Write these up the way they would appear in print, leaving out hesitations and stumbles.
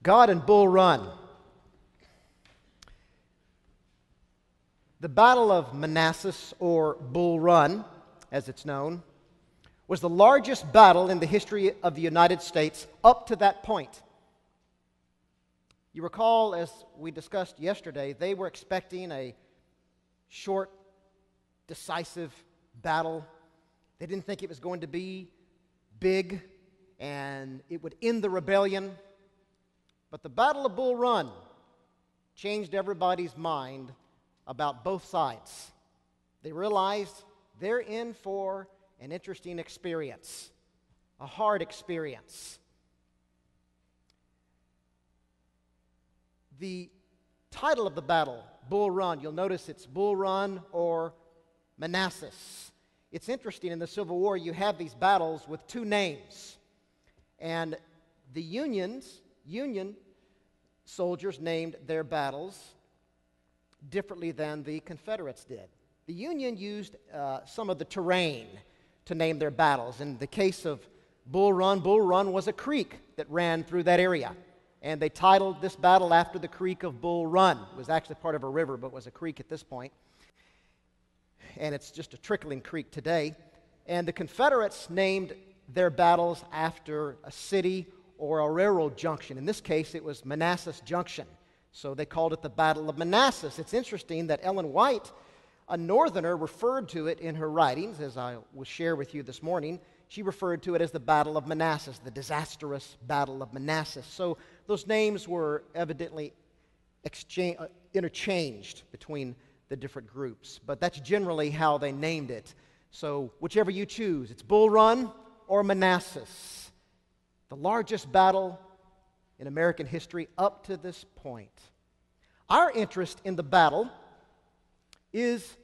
God and Bull Run. The Battle of Manassas, or Bull Run, as it's known, was the largest battle in the history of the United States up to that point. You recall, as we discussed yesterday, they were expecting a short, decisive battle. They didn't think it was going to be big and it would end the rebellion. But the Battle of Bull Run changed everybody's mind about both sides. They realized they're in for an interesting experience, a hard experience. The title of the battle, Bull Run, you'll notice it's Bull Run or Manassas. It's interesting, in the Civil War you have these battles with two names. And the Union soldiers named their battles differently than the Confederates did. The Union used some of the terrain to name their battles. In the case of Bull Run was a creek that ran through that area. And they titled this battle after the creek of Bull Run. It was actually part of a river, but was a creek at this point. And it's just a trickling creek today. And the Confederates named their battles after a city or a railroad junction. In this case, it was Manassas Junction. So they called it the Battle of Manassas. It's interesting that Ellen White, a Northerner, referred to it in her writings, as I will share with you this morning. She referred to it as the Battle of Manassas, the disastrous Battle of Manassas. So those names were evidently interchanged between the different groups. But that's generally how they named it. So whichever you choose, it's Bull Run or Manassas. The largest battle in American history up to this point. Our interest in the battle is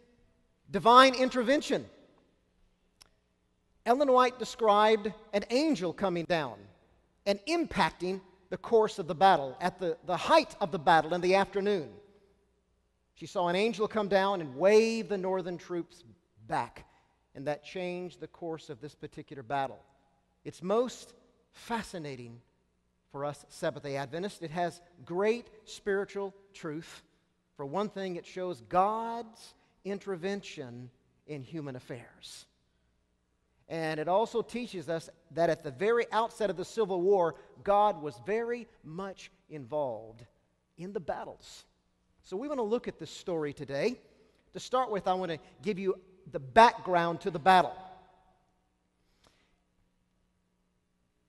divine intervention. Ellen White described an angel coming down and impacting the course of the battle at the height of the battle in the afternoon. She saw an angel come down and wave the northern troops back, and that changed the course of this particular battle. It's most fascinating for us Seventh-day Adventists. It has great spiritual truth. For one thing, it shows God's intervention in human affairs. And it also teaches us that at the very outset of the Civil War, God was very much involved in the battles. So we want to look at this story today. To start with, I want to give you the background to the battle.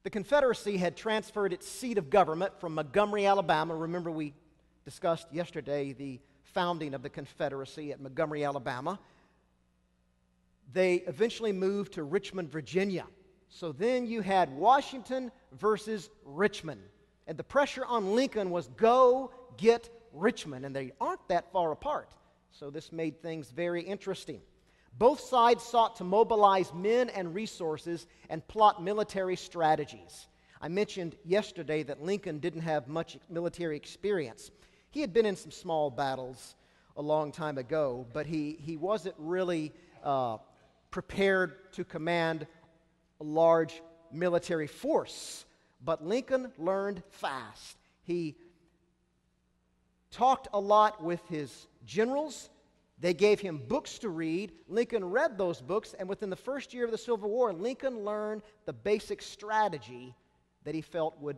The Confederacy had transferred its seat of government from Montgomery, Alabama. Remember, we discussed yesterday the founding of the Confederacy at Montgomery, Alabama. They eventually moved to Richmond, Virginia. So then you had Washington versus Richmond. And the pressure on Lincoln was go get Richmond. And they aren't that far apart. So this made things very interesting. Both sides sought to mobilize men and resources and plot military strategies. I mentioned yesterday that Lincoln didn't have much military experience. He had been in some small battles a long time ago, but he wasn't really prepared to command a large military force. But Lincoln learned fast. He talked a lot with his generals. They gave him books to read. Lincoln read those books, and within the first year of the Civil War, Lincoln learned the basic strategy that he felt would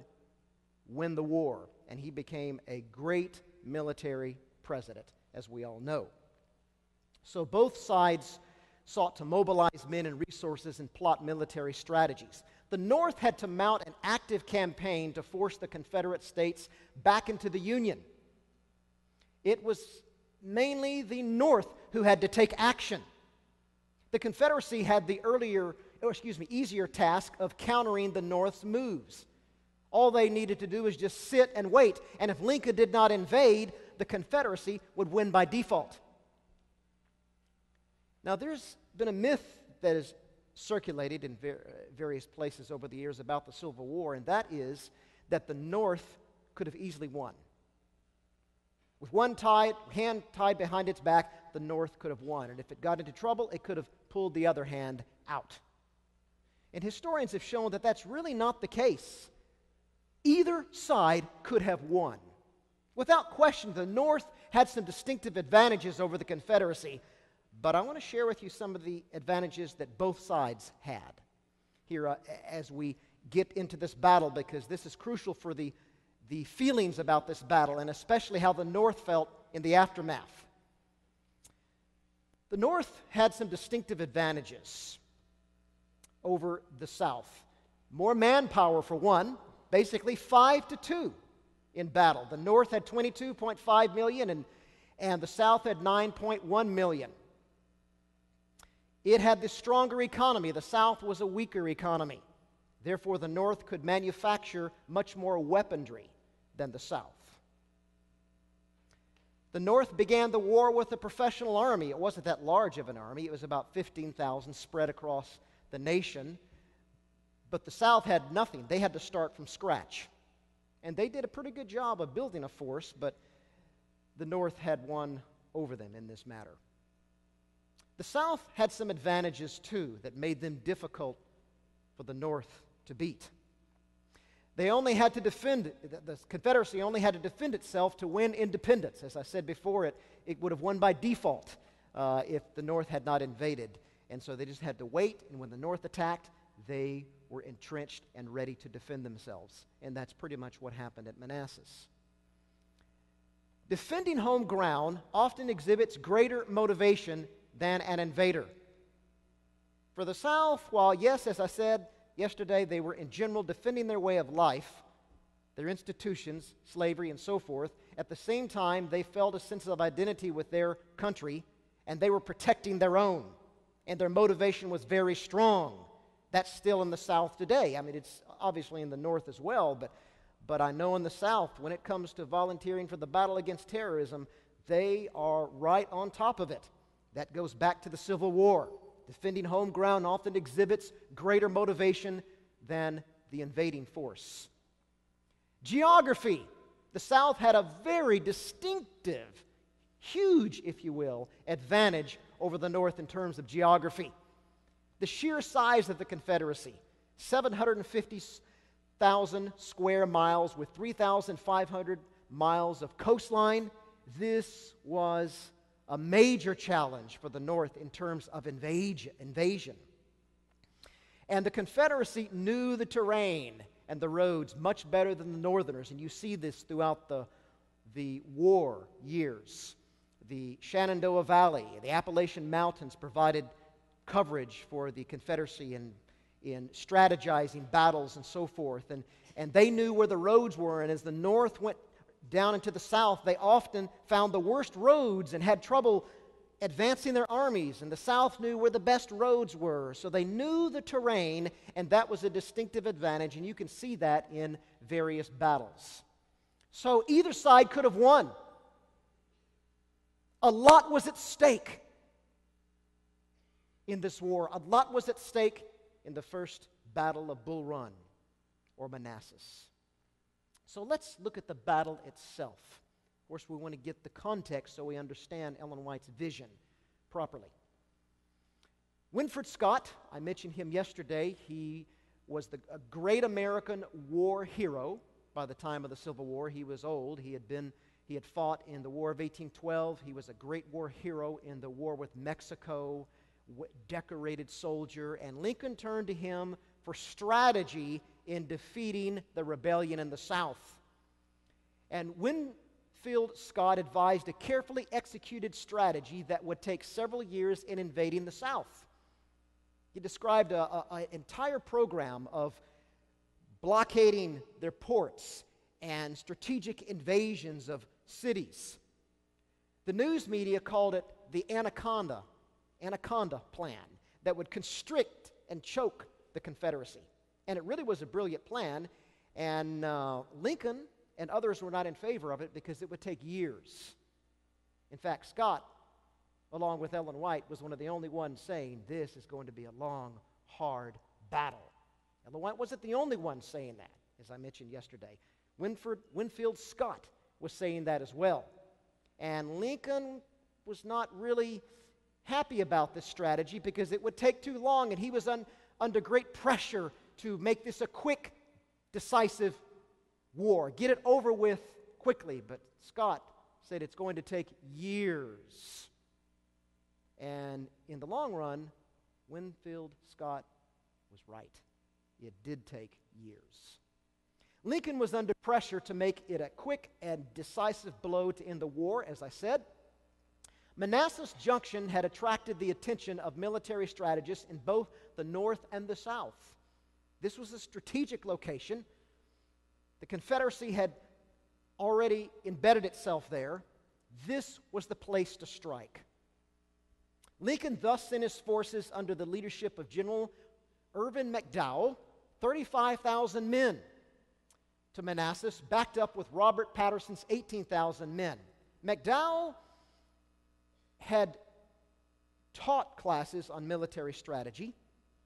win the war. And he became a great military president, as we all know. So both sides sought to mobilize men and resources and plot military strategies. The North had to mount an active campaign to force the Confederate States back into the Union. It was mainly the North who had to take action. The Confederacy had the easier task of countering the North's moves. All they needed to do was just sit and wait, and if Lincoln did not invade, the Confederacy would win by default. Now, there's been a myth that has circulated in various places over the years about the Civil War, and that is that the North could have easily won. With one hand tied behind its back, the North could have won. And if it got into trouble, it could have pulled the other hand out. And historians have shown that that's really not the case. Either side could have won. Without question, the North had some distinctive advantages over the Confederacy, but I want to share with you some of the advantages that both sides had here as we get into this battle, because this is crucial for the feelings about this battle, and especially how the North felt in the aftermath. The North had some distinctive advantages over the South. More manpower, for one, basically 5-2 in battle. The North had 22.5 million, and the South had 9.1 million. It had the stronger economy. The South was a weaker economy. Therefore, the North could manufacture much more weaponry than the South. The North began the war with a professional army. It wasn't that large of an army. It was about 15,000 spread across the nation. But the South had nothing. They had to start from scratch. And they did a pretty good job of building a force, but the North had won over them in this matter. The South had some advantages, too, that made them difficult for the North to beat. They only had to defend, the Confederacy only had to defend itself to win independence. As I said before, it would have won by default if the North had not invaded. And so they just had to wait, and when the North attacked, they were entrenched and ready to defend themselves. And that's pretty much what happened at Manassas. Defending home ground often exhibits greater motivation than an invader. For the South, while yes, as I said yesterday, they were in general defending their way of life, their institutions, slavery, and so forth, at the same time, they felt a sense of identity with their country, and they were protecting their own, and their motivation was very strong. That's still in the South today. I mean, it's obviously in the North as well, but I know in the South, when it comes to volunteering for the battle against terrorism, they are right on top of it. That goes back to the Civil War. Defending home ground often exhibits greater motivation than the invading force. Geography. The South had a very distinctive, huge, if you will, advantage over the North in terms of geography. The sheer size of the Confederacy, 750,000 square miles with 3,500 miles of coastline. This was a major challenge for the North in terms of invasion. And the Confederacy knew the terrain and the roads much better than the Northerners, and you see this throughout the war years. The Shenandoah Valley, the Appalachian Mountains provided coverage for the Confederacy in strategizing battles and so forth, and they knew where the roads were, and as the North went down into the South, they often found the worst roads and had trouble advancing their armies, and the South knew where the best roads were. So they knew the terrain, and that was a distinctive advantage, and you can see that in various battles. So either side could have won. A lot was at stake in this war. A lot was at stake in the first Battle of Bull Run, or Manassas. So let's look at the battle itself. Of course, we want to get the context so we understand Ellen White's vision properly. Winfield Scott, I mentioned him yesterday. He was a great American war hero by the time of the Civil War. He was old. He had fought in the War of 1812. He was a great war hero in the war with Mexico, decorated soldier, and Lincoln turned to him for strategy in defeating the rebellion in the South. And Winfield Scott advised a carefully executed strategy that would take several years in invading the South. He described an entire program of blockading their ports and strategic invasions of cities. The news media called it the Anaconda Plan that would constrict and choke the Confederacy. And it really was a brilliant plan, and Lincoln and others were not in favor of it because it would take years. In fact, Scott, along with Ellen White, was one of the only ones saying this is going to be a long, hard battle. Ellen White wasn't the only one saying that, as I mentioned yesterday. Winfield Scott was saying that as well. And Lincoln was not really happy about this strategy because it would take too long, and he was under great pressure to make this a quick, decisive war. Get it over with quickly. But Scott said it's going to take years. And in the long run, Winfield Scott was right. It did take years. Lincoln was under pressure to make it a quick and decisive blow to end the war, as I said. Manassas Junction had attracted the attention of military strategists in both the North and the South. This was a strategic location. The Confederacy had already embedded itself there. This was the place to strike. Lincoln thus sent his forces under the leadership of General Irvin McDowell, 35,000 men, to Manassas, backed up with Robert Patterson's 18,000 men. McDowell had taught classes on military strategy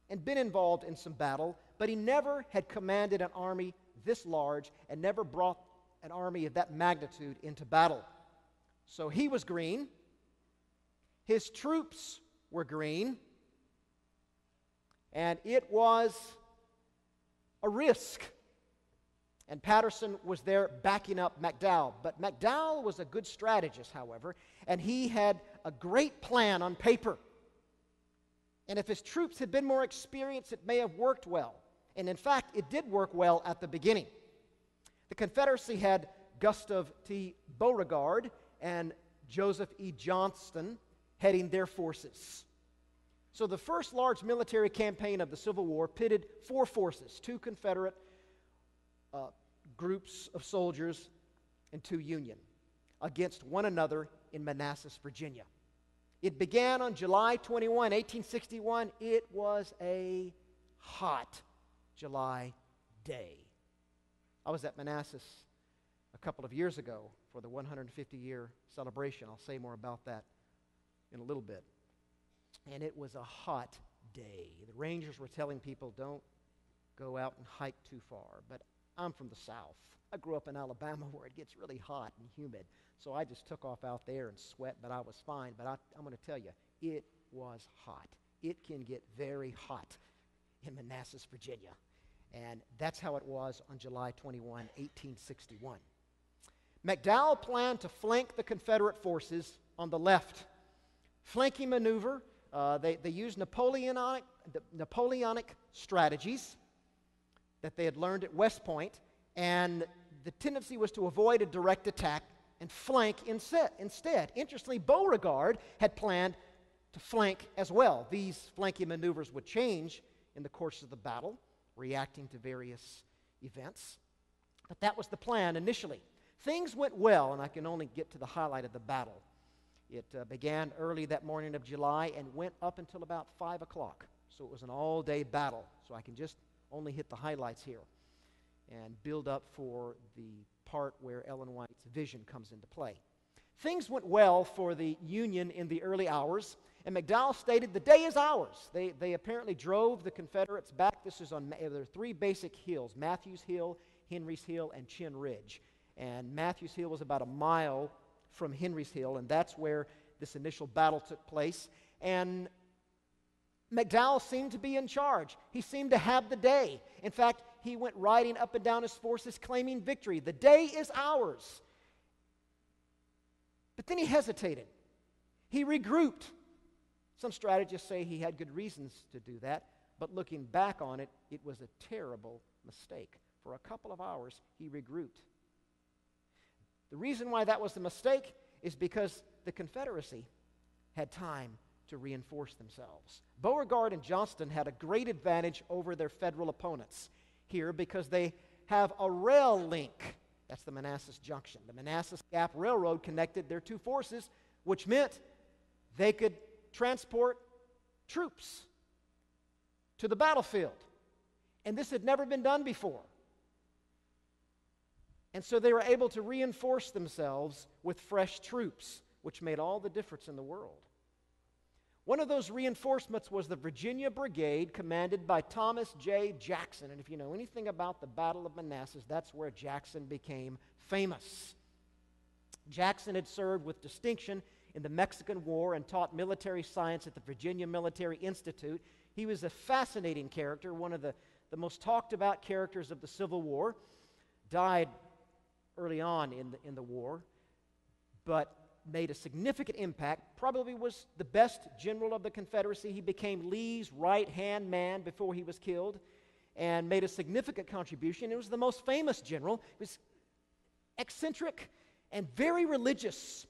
and been involved in some battle, but he never had commanded an army this large and never brought an army of that magnitude into battle. So he was green. His troops were green. And it was a risk. And Patterson was there backing up McDowell. But McDowell was a good strategist, however, and he had a great plan on paper. And if his troops had been more experienced, it may have worked well. And in fact, it did work well at the beginning. The Confederacy had Gustav T. Beauregard and Joseph E. Johnston heading their forces. So the first large military campaign of the Civil War pitted four forces, two Confederate groups of soldiers and two Union, against one another in Manassas, Virginia. It began on July 21, 1861. It was a hot July day. I was at Manassas a couple of years ago for the 150-year celebration. I'll say more about that in a little bit. And it was a hot day. The rangers were telling people, don't go out and hike too far. But I'm from the South. I grew up in Alabama where it gets really hot and humid. So I just took off out there and sweat, but I was fine. But I'm going to tell you, it was hot. It can get very hot in Manassas, Virginia. And that's how it was on July 21, 1861. McDowell planned to flank the Confederate forces on the left. Flanking maneuver, they used Napoleonic strategies that they had learned at West Point, and the tendency was to avoid a direct attack and flank instead. Interestingly, Beauregard had planned to flank as well. These flanking maneuvers would change in the course of the battle, reacting to various events. But that was the plan initially. Things went well, and I can only get to the highlight of the battle. It began early that morning of July and went up until about 5 o'clock. So it was an all-day battle. So I can just only hit the highlights here and build up for the part where Ellen White's vision comes into play. Things went well for the Union in the early hours, and McDowell stated, the day is ours. They apparently drove the Confederates back. This is on, there are three basic hills, Matthews Hill, Henry's Hill, and Chin Ridge. And Matthews Hill was about a mile from Henry's Hill, and that's where this initial battle took place. And McDowell seemed to be in charge. He seemed to have the day. In fact, he went riding up and down his forces claiming victory. The day is ours. But then he hesitated. He regrouped. Some strategists say he had good reasons to do that, but looking back on it, it was a terrible mistake. For a couple of hours, he regrouped. The reason why that was a mistake is because the Confederacy had time to reinforce themselves. Beauregard and Johnston had a great advantage over their Federal opponents here because they have a rail link. That's the Manassas Junction. The Manassas Gap Railroad connected their two forces, which meant they could transport troops to the battlefield. And this had never been done before. And so they were able to reinforce themselves with fresh troops, which made all the difference in the world. One of those reinforcements was the Virginia Brigade, commanded by Thomas J. Jackson. And if you know anything about the Battle of Manassas, that's where Jackson became famous. Jackson had served with distinction in the Mexican War and taught military science at the Virginia Military Institute. He was a fascinating character, one of the most talked about characters of the Civil War. died early on in the war, but made a significant impact, probably was the best general of the Confederacy. He became Lee's right-hand man before he was killed and made a significant contribution. He was the most famous general. He was eccentric and very religious.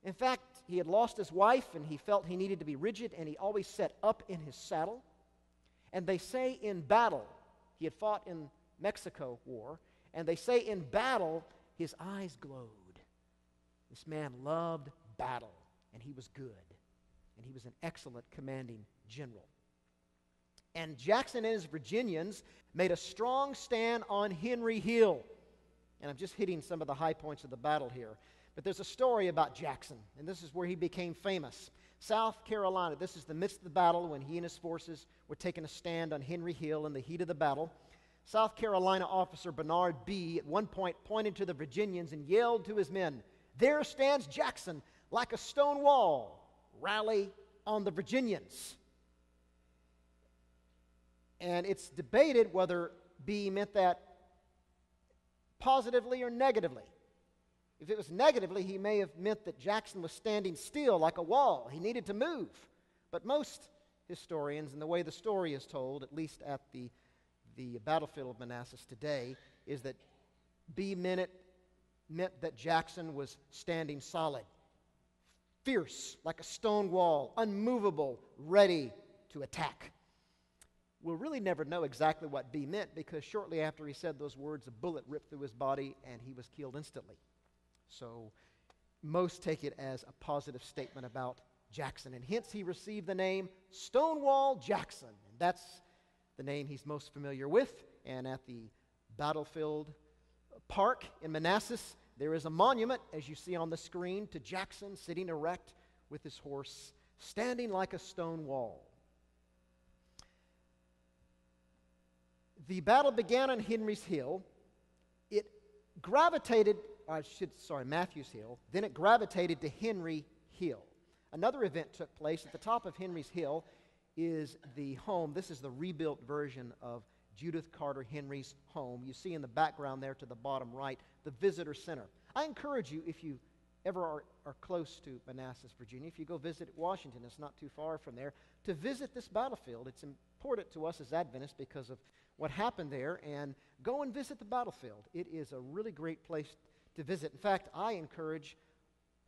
In fact, he had lost his wife and he felt he needed to be rigid, and he always sat up in his saddle. And they say in battle, he had fought in Mexico War, and they say in battle his eyes glowed. This man loved battle, and he was good, and he was an excellent commanding general. And Jackson and his Virginians made a strong stand on Henry Hill. And I'm just hitting some of the high points of the battle here. But there's a story about Jackson, and this is where he became famous. South Carolina, this is the midst of the battle when he and his forces were taking a stand on Henry Hill in the heat of the battle. South Carolina officer Bernard B. at one point pointed to the Virginians and yelled to his men, "There stands Jackson like a stone wall. Rally on the Virginians." And it's debated whether B meant that positively or negatively. If it was negatively, he may have meant that Jackson was standing still like a wall. He needed to move. But most historians, and the way the story is told, at least at the battlefield of Manassas today, is that B meant that Jackson was standing solid, fierce, like a stone wall, unmovable, ready to attack. We'll really never know exactly what B meant, because shortly after he said those words, a bullet ripped through his body and he was killed instantly. So most take it as a positive statement about Jackson, and hence he received the name Stonewall Jackson. And that's the name he's most familiar with. And at the battlefield park in Manassas, there is a monument, as you see on the screen, to Jackson sitting erect with his horse, standing like a stone wall. The battle began on Henry's Hill. It gravitated, Matthew's Hill. Then it gravitated to Henry Hill. Another event took place. At the top of Henry's Hill is the home. This is the rebuilt version of Judith Carter Henry's home. You see in the background there to the bottom right, the Visitor Center. I encourage you, if you ever are close to Manassas, Virginia, if you go visit Washington, it's not too far from there, to visit this battlefield. It's important to us as Adventists because of what happened there, and go and visit the battlefield. It is a really great place to visit. In fact, I encourage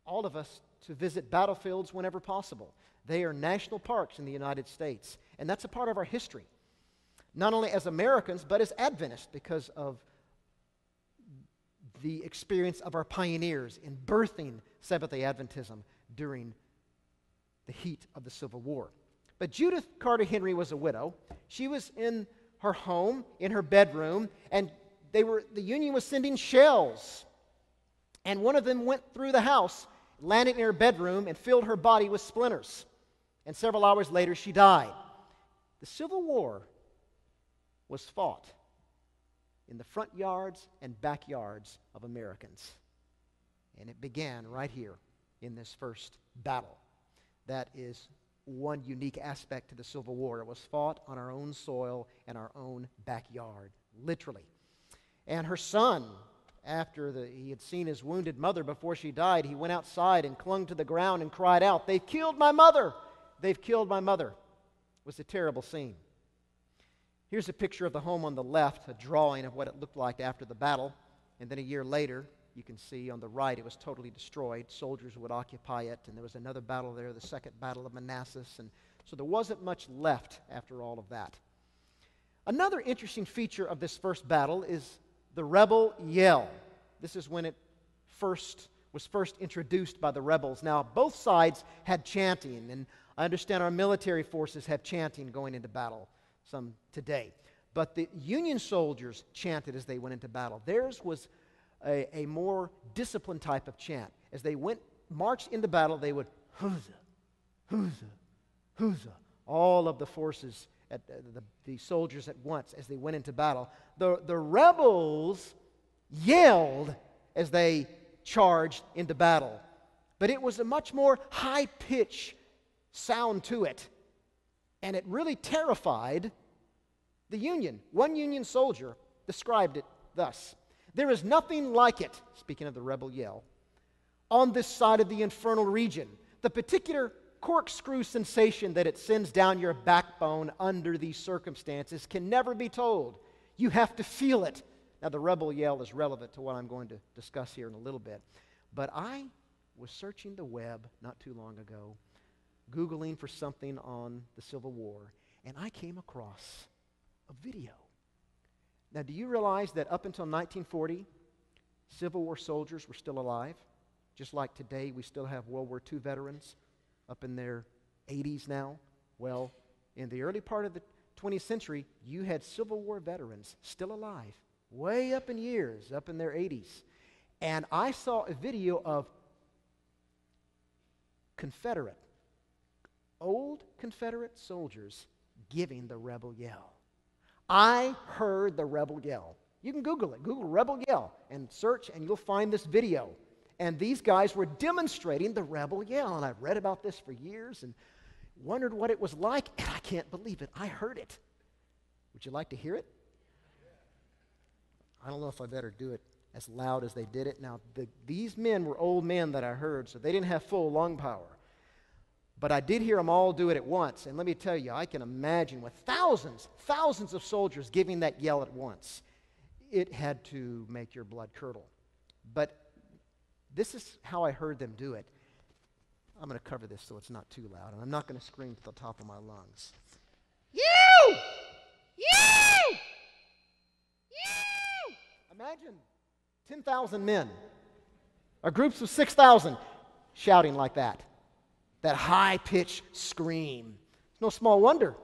all of us to visit battlefields whenever possible. They are national parks in the United States, and that's a part of our history, not only as Americans, but as Adventists, because of the experience of our pioneers in birthing Seventh-day Adventism during the heat of the Civil War. But Judith Carter Henry was a widow. She was in her home, in her bedroom, and the Union was sending shells. And one of them went through the house, landed in her bedroom, and filled her body with splinters. And several hours later, she died. The Civil War was fought in the front yards and backyards of Americans. And it began right here in this first battle. That is one unique aspect to the Civil War. It was fought on our own soil and our own backyard, literally. And her son, after he had seen his wounded mother before she died, he went outside and clung to the ground and cried out, "They've killed my mother! They've killed my mother!" It was a terrible scene. Here's a picture of the home on the left, a drawing of what it looked like after the battle. And then a year later, you can see on the right, it was totally destroyed. Soldiers would occupy it, and there was another battle there, the Second Battle of Manassas, and so there wasn't much left after all of that. Another interesting feature of this first battle is the rebel yell. This is when it was first introduced by the rebels. Now, both sides had chanting, and I understand our military forces have chanting going into battle, some today. But the Union soldiers chanted as they went into battle. Theirs was a more disciplined type of chant. As they marched into battle, they would huzzah, huzzah, huzzah. All of the forces, the soldiers at once as they went into battle. The rebels yelled as they charged into battle. But it was a much more high-pitched sound to it. And it really terrified the Union. One Union soldier described it thus: There is nothing like it, speaking of the rebel yell, on this side of the infernal region. The particular corkscrew sensation that it sends down your backbone under these circumstances can never be told. You have to feel it. Now, the rebel yell is relevant to what I'm going to discuss here in a little bit. But I was searching the web not too long ago, Googling for something on the Civil War, and I came across a video. Now, do you realize that up until 1940, Civil War soldiers were still alive? Just like today, we still have World War II veterans up in their 80s now. Well, in the early part of the 20th century, you had Civil War veterans still alive, way up in years, up in their 80s. And I saw a video of old Confederate soldiers giving the rebel yell. I heard the rebel yell. You can Google it. Google rebel yell and search, and you'll find this video. And these guys were demonstrating the rebel yell. And I've read about this for years and wondered what it was like, and I can't believe it. I heard it. Would you like to hear it? I don't know if I better do it as loud as they did it. Now, these men were old men that I heard, so they didn't have full lung power. But I did hear them all do it at once. And let me tell you, I can imagine with thousands of soldiers giving that yell at once, it had to make your blood curdle. But this is how I heard them do it. I'm going to cover this so it's not too loud, and I'm not going to scream to the top of my lungs. You! You! You! Imagine 10,000 men, or groups of 6,000, shouting like that. That high-pitched scream. It's no small wonder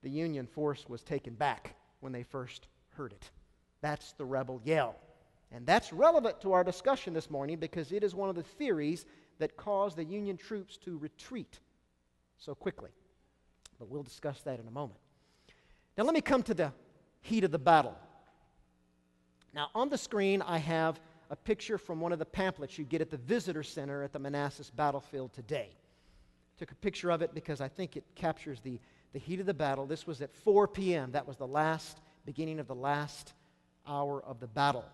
the Union force was taken back when they first heard it. That's the rebel yell. And that's relevant to our discussion this morning because it is one of the theories that caused the Union troops to retreat so quickly. But we'll discuss that in a moment. Now let me come to the heat of the battle. Now on the screen I have a picture from one of the pamphlets you get at the visitor center at the Manassas battlefield today. Took a picture of it because I think it captures the heat of the battle. This was at 4 p.m. That was the beginning of the last hour of the battle.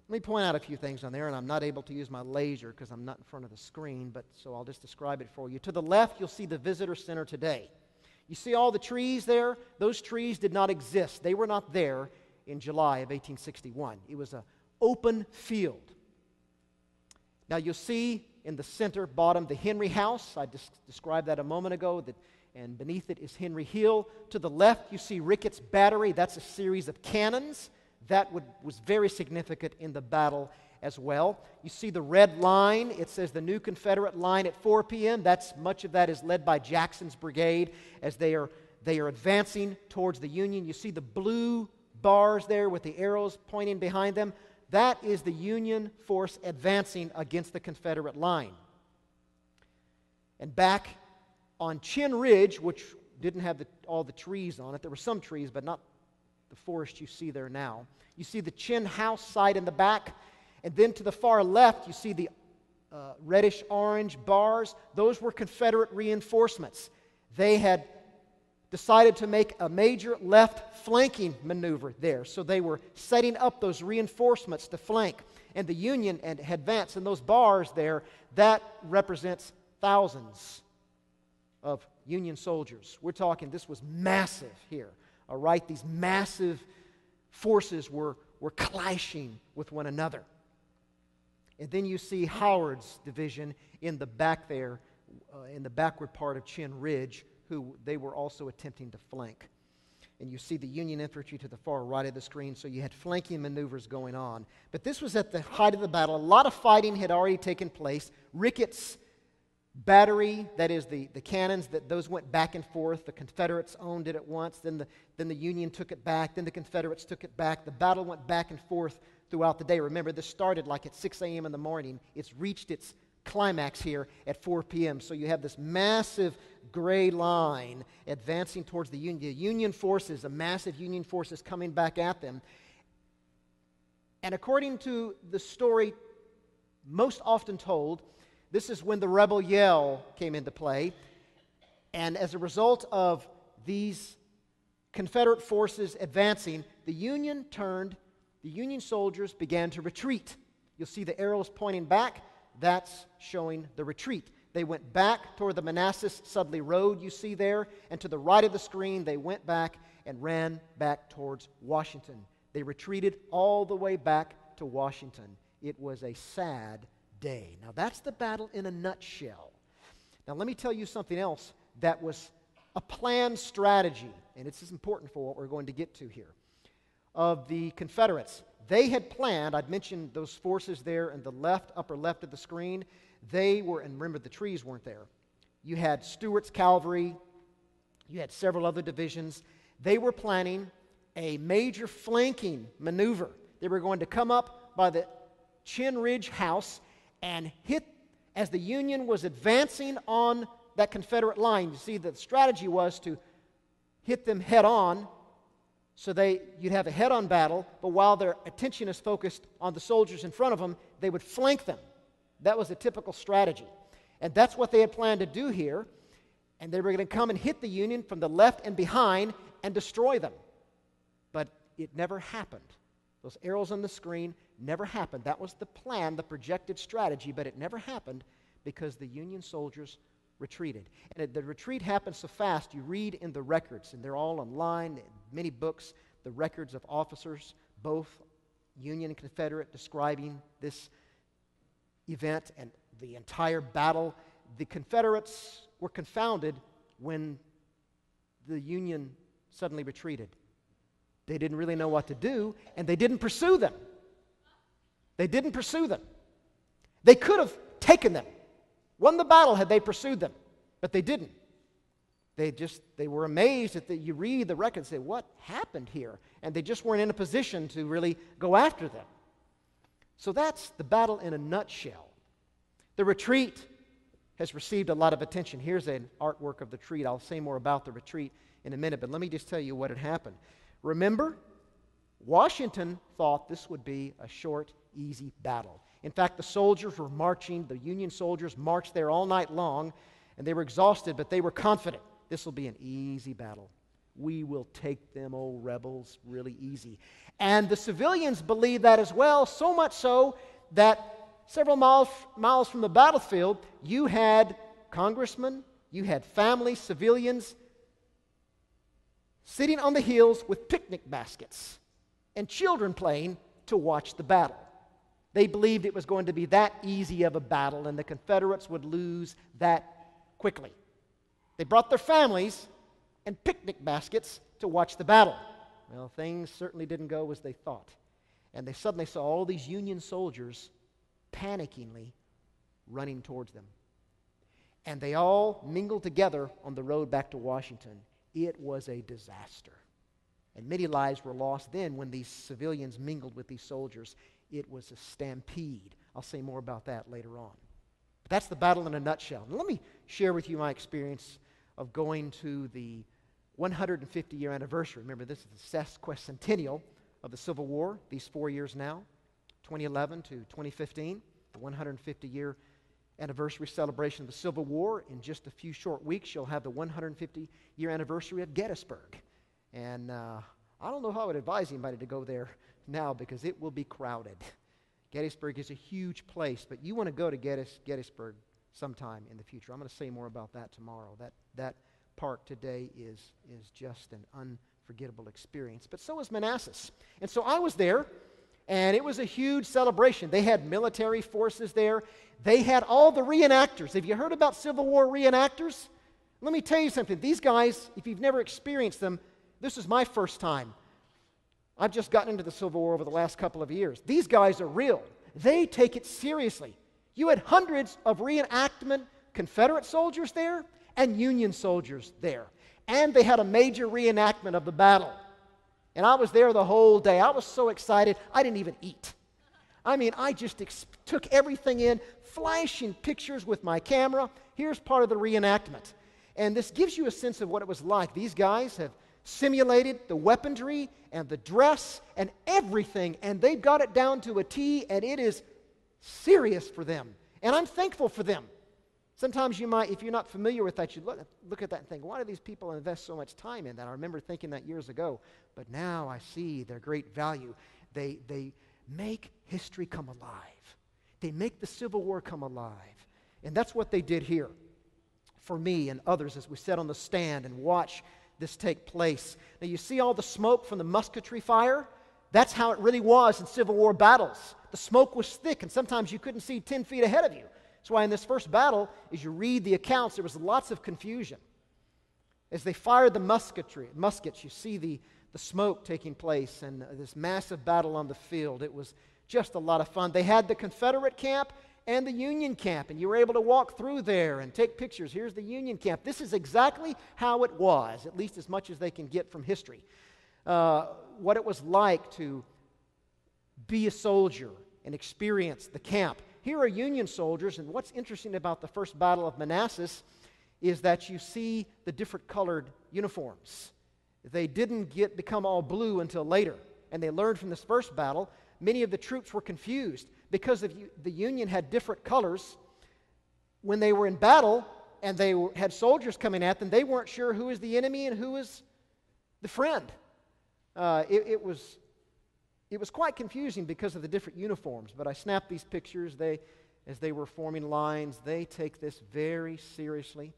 Let me point out a few things on there, and I'm not able to use my laser because I'm not in front of the screen, but so I'll just describe it for you. To the left, you'll see the visitor center today. You see all the trees there? Those trees did not exist. They were not there in July of 1861. It was an open field. Now you'll see in the center bottom the Henry House. I described that a moment ago, and beneath it is Henry Hill. To the left you see Ricketts Battery. That's a series of cannons. That was very significant in the battle as well. You see the red line. It says the new Confederate line at 4 p.m. Much of that is led by Jackson's brigade as they are advancing towards the Union. You see the blue bars there with the arrows pointing behind them. That is the Union force advancing against the Confederate line. And back on Chin Ridge, which didn't have all the trees on it, there were some trees, but not the forest you see there now. You see the Chin House site in the back, and then to the far left, you see the reddish-orange bars. Those were Confederate reinforcements. They had decided to make a major left flanking maneuver there. So they were setting up those reinforcements to flank. And the Union had advanced. And those bars there, that represents thousands of Union soldiers. We're talking, this was massive here. All right, these massive forces were clashing with one another. And then you see Howard's division in the back there, in the backward part of Chin Ridge, who they were also attempting to flank. And you see the Union infantry to the far right of the screen, so you had flanking maneuvers going on. But this was at the height of the battle. A lot of fighting had already taken place. Ricketts Battery, that is the cannons, those went back and forth. The Confederates owned it at once. Then the Union took it back. Then the Confederates took it back. The battle went back and forth throughout the day. Remember, this started like at 6 a.m. in the morning. It's reached its climax here at 4 p.m. So you have this massive gray line advancing towards the Union. The Union forces, the massive Union forces coming back at them. And according to the story most often told, this is when the rebel yell came into play. And as a result of these Confederate forces advancing, the Union turned the Union soldiers began to retreat. You'll see the arrows pointing back. That's showing the retreat. They went back toward the Manassas-Sudley Road you see there, and to the right of the screen, they went back and ran back towards Washington. They retreated all the way back to Washington. It was a sad day. Now, that's the battle in a nutshell. Now, let me tell you something else that was a planned strategy, and it's important for what we're going to get to here, of the Confederates. They had planned, I'd mentioned those forces there in the left, upper left of the screen. They were, and remember the trees weren't there. You had Stuart's cavalry. You had several other divisions. They were planning a major flanking maneuver. They were going to come up by the Chin Ridge House and hit as the Union was advancing on that Confederate line. You see, the strategy was to hit them head on, so you'd have a head-on battle, but while their attention is focused on the soldiers in front of them, they would flank them. That was a typical strategy. And that's what they had planned to do here. And they were going to come and hit the Union from the left and behind and destroy them. But it never happened. Those arrows on the screen never happened. That was the plan, the projected strategy, but it never happened because the Union soldiers retreated. And the retreat happened so fast, you read in the records, and they're all online, many books, the records of officers, both Union and Confederate, describing this event and the entire battle. The Confederates were confounded when the Union suddenly retreated. They didn't really know what to do, and they didn't pursue them. They didn't pursue them. They could have taken them, won the battle had they pursued them, but they didn't. They were amazed that you read the record and say, what happened here? And they just weren't in a position to really go after them. So that's the battle in a nutshell. The retreat has received a lot of attention. Here's an artwork of the retreat. I'll say more about the retreat in a minute, but let me just tell you what had happened. Remember, Washington thought this would be a short, easy battle. In fact, the soldiers were marching, the Union soldiers marched there all night long, and they were exhausted, but they were confident. This will be an easy battle. We will take them, old rebels, really easy. And the civilians believed that as well, so much so that several miles from the battlefield, you had congressmen, you had families, civilians, sitting on the hills with picnic baskets and children playing to watch the battle. They believed it was going to be that easy of a battle, and the Confederates would lose that quickly. They brought their families and picnic baskets to watch the battle. Well, things certainly didn't go as they thought. And they suddenly saw all these Union soldiers panickingly running towards them. And they all mingled together on the road back to Washington. It was a disaster. And many lives were lost then when these civilians mingled with these soldiers. It was a stampede. I'll say more about that later on. But that's the battle in a nutshell. Now, let me share with you my experience of going to the 150-year anniversary. Remember, this is the sesquicentennial of the Civil War, these 4 years now, 2011 to 2015, the 150-year anniversary celebration of the Civil War. In just a few short weeks, you'll have the 150-year anniversary of Gettysburg. And I don't know how I would advise anybody to go there now because it will be crowded. Gettysburg is a huge place, but you want to go to Gettysburg sometime in the future. I'm going to say more about that tomorrow. That park today is just an unforgettable experience. But so is Manassas. And so I was there, and it was a huge celebration. They had military forces there. They had all the reenactors. Have you heard about Civil War reenactors? Let me tell you something. These guys, if you've never experienced them, this is my first time. I've just gotten into the Civil War over the last couple of years. These guys are real. They take it seriously. You had hundreds of reenactment Confederate soldiers there and Union soldiers there. And they had a major reenactment of the battle. And I was there the whole day. I was so excited, I didn't even eat. I mean, I just took everything in, flashing pictures with my camera. Here's part of the reenactment. And this gives you a sense of what it was like. These guys have simulated the weaponry and the dress and everything, and they've got it down to a T, and it is serious for them. And I'm thankful for them. Sometimes you might, if you're not familiar with that, you look at that and think, why do these people invest so much time in that? I remember thinking that years ago, but now I see their great value. They make history come alive. They make the Civil War come alive. And that's what they did here for me and others as we sat on the stand and watched this take place. Now you see all the smoke from the musketry fire? That's how it really was in Civil War battles. The smoke was thick, and sometimes you couldn't see 10 feet ahead of you. That's why in this first battle, as you read the accounts, there was lots of confusion. As they fired the muskets, you see the smoke taking place and this massive battle on the field. It was just a lot of fun. They had the Confederate camp and the Union camp, and you were able to walk through there and take pictures. Here's the Union camp. This is exactly how it was, at least as much as they can get from history. What it was like to be a soldier and experience the camp. Here are Union soldiers, and what's interesting about the first Battle of Manassas is that you see the different colored uniforms. They didn't become all blue until later, and they learned from this first battle. Many of the troops were confused because the Union had different colors. When they were in battle and they had soldiers coming at them, they weren't sure who was the enemy and who was the friend. It was quite confusing because of the different uniforms, but I snapped these pictures. As they were forming lines, they take this very seriously.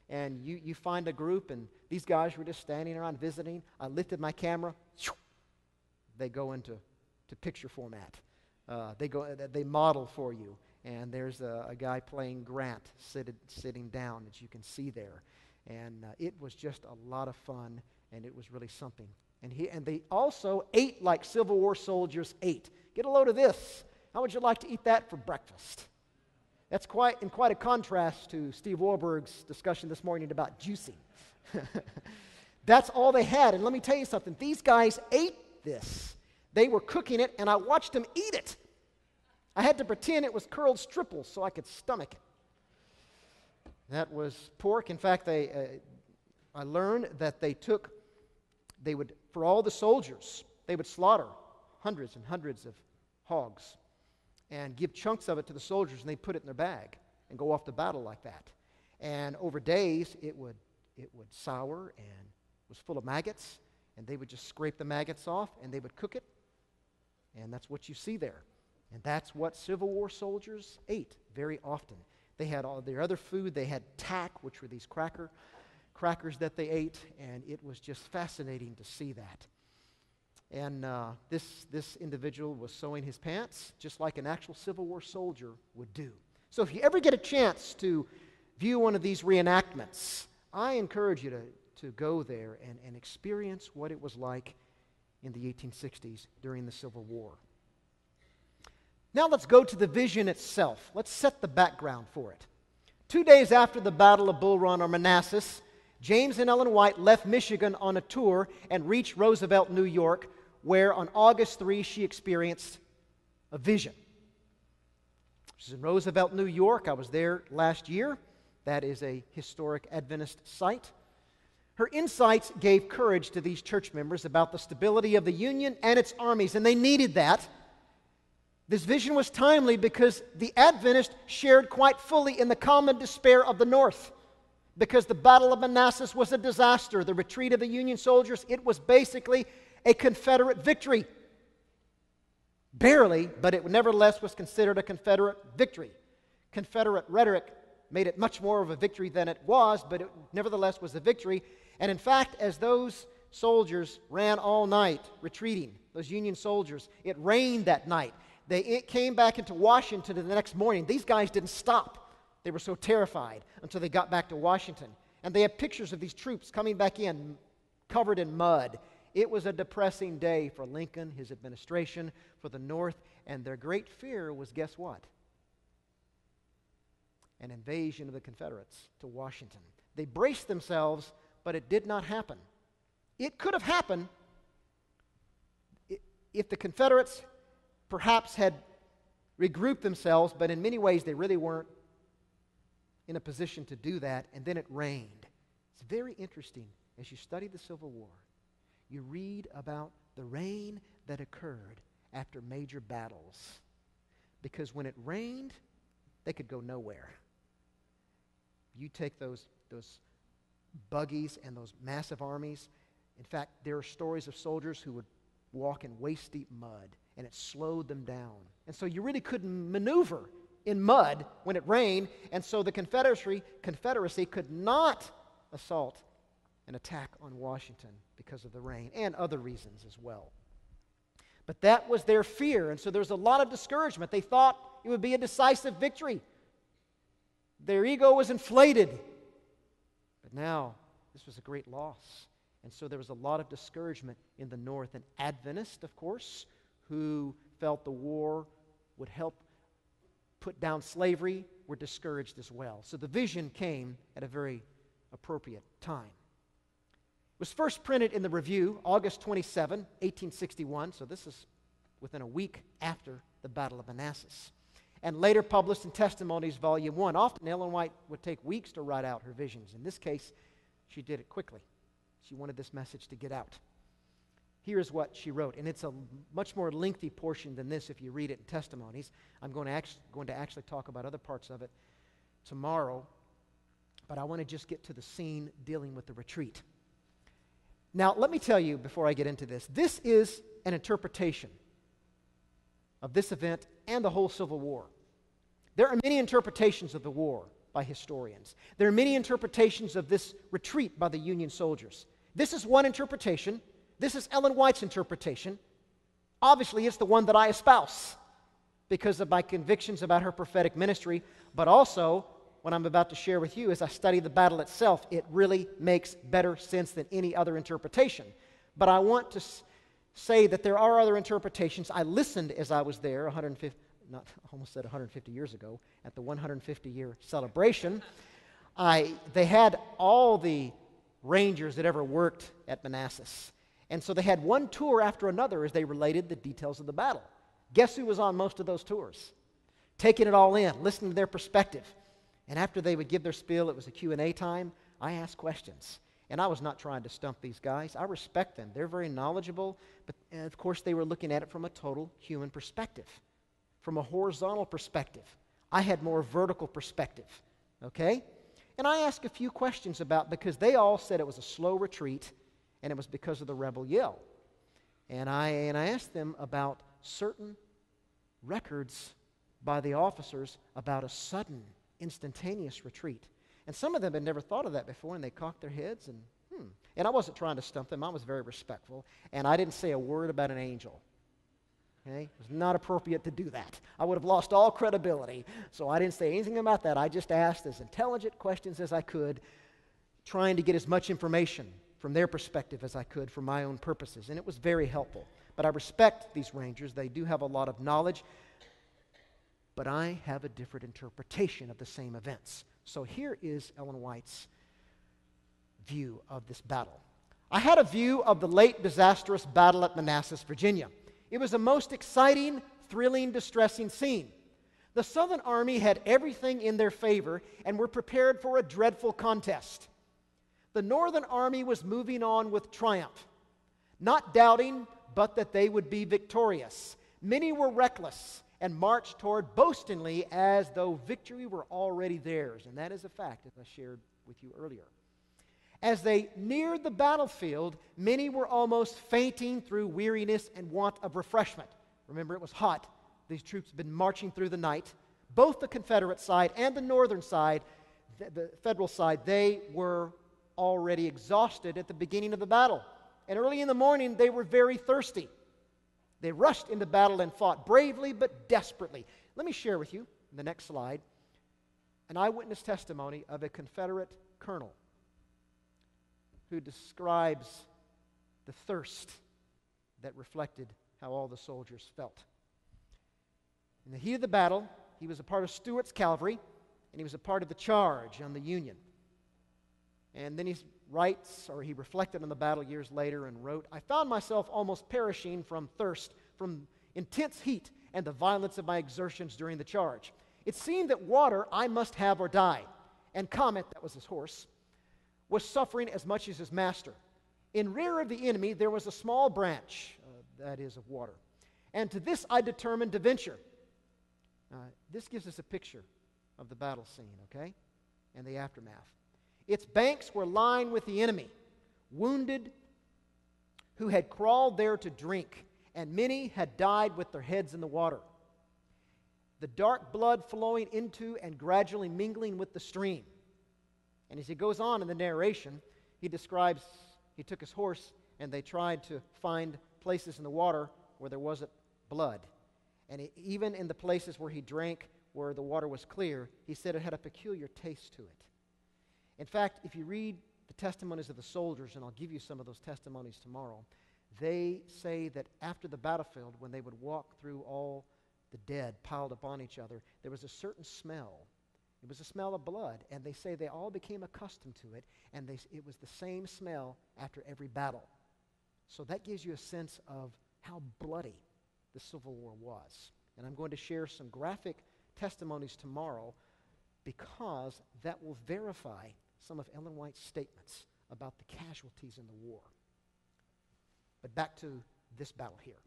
And you find a group, and these guys were just standing around visiting. I lifted my camera. They go into picture format. They model for you. And there's a guy playing Grant sitting down, as you can see there. And it was just a lot of fun, and it was really something. And they also ate like Civil War soldiers ate. Get a load of this. How would you like to eat that for breakfast? That's quite a contrast to Steve Warburg's discussion this morning about juicing. That's all they had. And let me tell you something. These guys ate this. They were cooking it, and I watched them eat it. I had to pretend it was curled stripples so I could stomach it. That was pork. In fact, I learned that for all the soldiers, they would slaughter hundreds and hundreds of hogs and give chunks of it to the soldiers, and they'd put it in their bag and go off to battle like that. And over days, it would sour and was full of maggots, and they would just scrape the maggots off, and they would cook it, and that's what you see there. And that's what Civil War soldiers ate very often. They had all their other food. They had tack, which were these crackers that they ate, and it was just fascinating to see that. And this individual was sewing his pants just like an actual Civil War soldier would do. So if you ever get a chance to view one of these reenactments, I encourage you to go there and experience what it was like in the 1860s during the Civil War. Now let's go to the vision itself. Let's set the background for it. 2 days after the Battle of Bull Run or Manassas, James and Ellen White left Michigan on a tour and reached Roosevelt, New York, where on August 3 she experienced a vision. She's in Roosevelt, New York. I was there last year. That is a historic Adventist site. Her insights gave courage to these church members about the stability of the Union and its armies, and they needed that. This vision was timely because the Adventists shared quite fully in the common despair of the North. Because the Battle of Manassas was a disaster, the retreat of the Union soldiers, it was basically a Confederate victory. Barely, but it nevertheless was considered a Confederate victory. Confederate rhetoric made it much more of a victory than it was, but it nevertheless was a victory. And in fact, as those soldiers ran all night retreating, those Union soldiers, it rained that night. They came back into Washington the next morning. These guys didn't stop. They were so terrified until they got back to Washington. And they have pictures of these troops coming back in, covered in mud. It was a depressing day for Lincoln, his administration, for the North, and their great fear was, guess what? An invasion of the Confederates to Washington. They braced themselves, but it did not happen. It could have happened if the Confederates perhaps had regrouped themselves, but in many ways they really weren't in a position to do that, and then it rained. It's very interesting as you study the Civil War. You read about the rain that occurred after major battles. Because when it rained, they could go nowhere. You take those buggies and those massive armies. In fact, there are stories of soldiers who would walk in waist-deep mud and it slowed them down. And so you really couldn't maneuver in mud when it rained, and so the Confederacy could not assault and attack on Washington because of the rain, and other reasons as well. But that was their fear, and so there was a lot of discouragement. They thought it would be a decisive victory. Their ego was inflated. But now, this was a great loss. And so there was a lot of discouragement in the North. And Adventists, of course, who felt the war would help put down slavery, were discouraged as well. So the vision came at a very appropriate time. It was first printed in the Review, August 27, 1861, so this is within a week after the Battle of Manassas, and later published in Testimonies, Volume 1. Often Ellen White would take weeks to write out her visions. In this case, she did it quickly. She wanted this message to get out. Here's what she wrote, and it's a much more lengthy portion than this if you read it in Testimonies. I'm going to actually talk about other parts of it tomorrow, but I want to just get to the scene dealing with the retreat. Now, let me tell you before I get into this, this is an interpretation of this event and the whole Civil War. There are many interpretations of the war by historians. There are many interpretations of this retreat by the Union soldiers. This is one interpretation. This is Ellen White's interpretation. Obviously, it's the one that I espouse because of my convictions about her prophetic ministry, but also what I'm about to share with you as I study the battle itself, it really makes better sense than any other interpretation. But I want to say that there are other interpretations. I listened as I was there 150 years ago at the 150-year celebration. They had all the Rangers that ever worked at Manassas. And so they had one tour after another as they related the details of the battle. Guess who was on most of those tours? Taking it all in, listening to their perspective. And after they would give their spiel, it was a Q&A time, I asked questions. And I was not trying to stump these guys. I respect them. They're very knowledgeable. But of course, they were looking at it from a total human perspective, from a horizontal perspective. I had more vertical perspective. Okay? And I asked a few questions because they all said it was a slow retreat, and it was because of the rebel yell. And I asked them about certain records by the officers about a sudden, instantaneous retreat. And some of them had never thought of that before, and they cocked their heads and I wasn't trying to stump them. I was very respectful, and I didn't say a word about an angel. Okay? It was not appropriate to do that. I would have lost all credibility, so I didn't say anything about that. I just asked as intelligent questions as I could, trying to get as much information from their perspective as I could for my own purposes, and it was very helpful. But I respect these Rangers. They do have a lot of knowledge, but I have a different interpretation of the same events. So here is Ellen White's view of this battle. I had a view of the late disastrous battle at Manassas, Virginia. It was a most exciting, thrilling, distressing scene. The Southern Army had everything in their favor and were prepared for a dreadful contest. The Northern Army was moving on with triumph, not doubting but that they would be victorious. Many were reckless and marched toward boastingly as though victory were already theirs. And that is a fact, as I shared with you earlier. As they neared the battlefield, many were almost fainting through weariness and want of refreshment. Remember, it was hot. These troops had been marching through the night. Both the Confederate side and the Northern side, the Federal side, they were already exhausted at the beginning of the battle. And early in the morning, they were very thirsty. They rushed into battle and fought bravely but desperately. Let me share with you, in the next slide, an eyewitness testimony of a Confederate colonel who describes the thirst that reflected how all the soldiers felt. In the heat of the battle, he was a part of Stuart's cavalry, and he was a part of the charge on the Union. And then he reflected on the battle years later and wrote, "I found myself almost perishing from thirst, from intense heat, and the violence of my exertions during the charge. It seemed that water I must have or die. And Comet," that was his horse, "was suffering as much as his master. In rear of the enemy there was a small branch, that is, of water. And to this I determined to venture." This gives us a picture of the battle scene, okay, and the aftermath. Its banks were lined with the enemy, wounded, who had crawled there to drink, and many had died with their heads in the water. The dark blood flowing into and gradually mingling with the stream. And as he goes on in the narration, he describes he took his horse and they tried to find places in the water where there wasn't blood. And even in the places where he drank, where the water was clear, he said it had a peculiar taste to it. In fact, if you read the testimonies of the soldiers, and I'll give you some of those testimonies tomorrow, they say that after the battlefield, when they would walk through all the dead piled upon each other, there was a certain smell. It was a smell of blood, and they say they all became accustomed to it, and it was the same smell after every battle. So that gives you a sense of how bloody the Civil War was. And I'm going to share some graphic testimonies tomorrow because that will verify some of Ellen White's statements about the casualties in the war. But back to this battle here.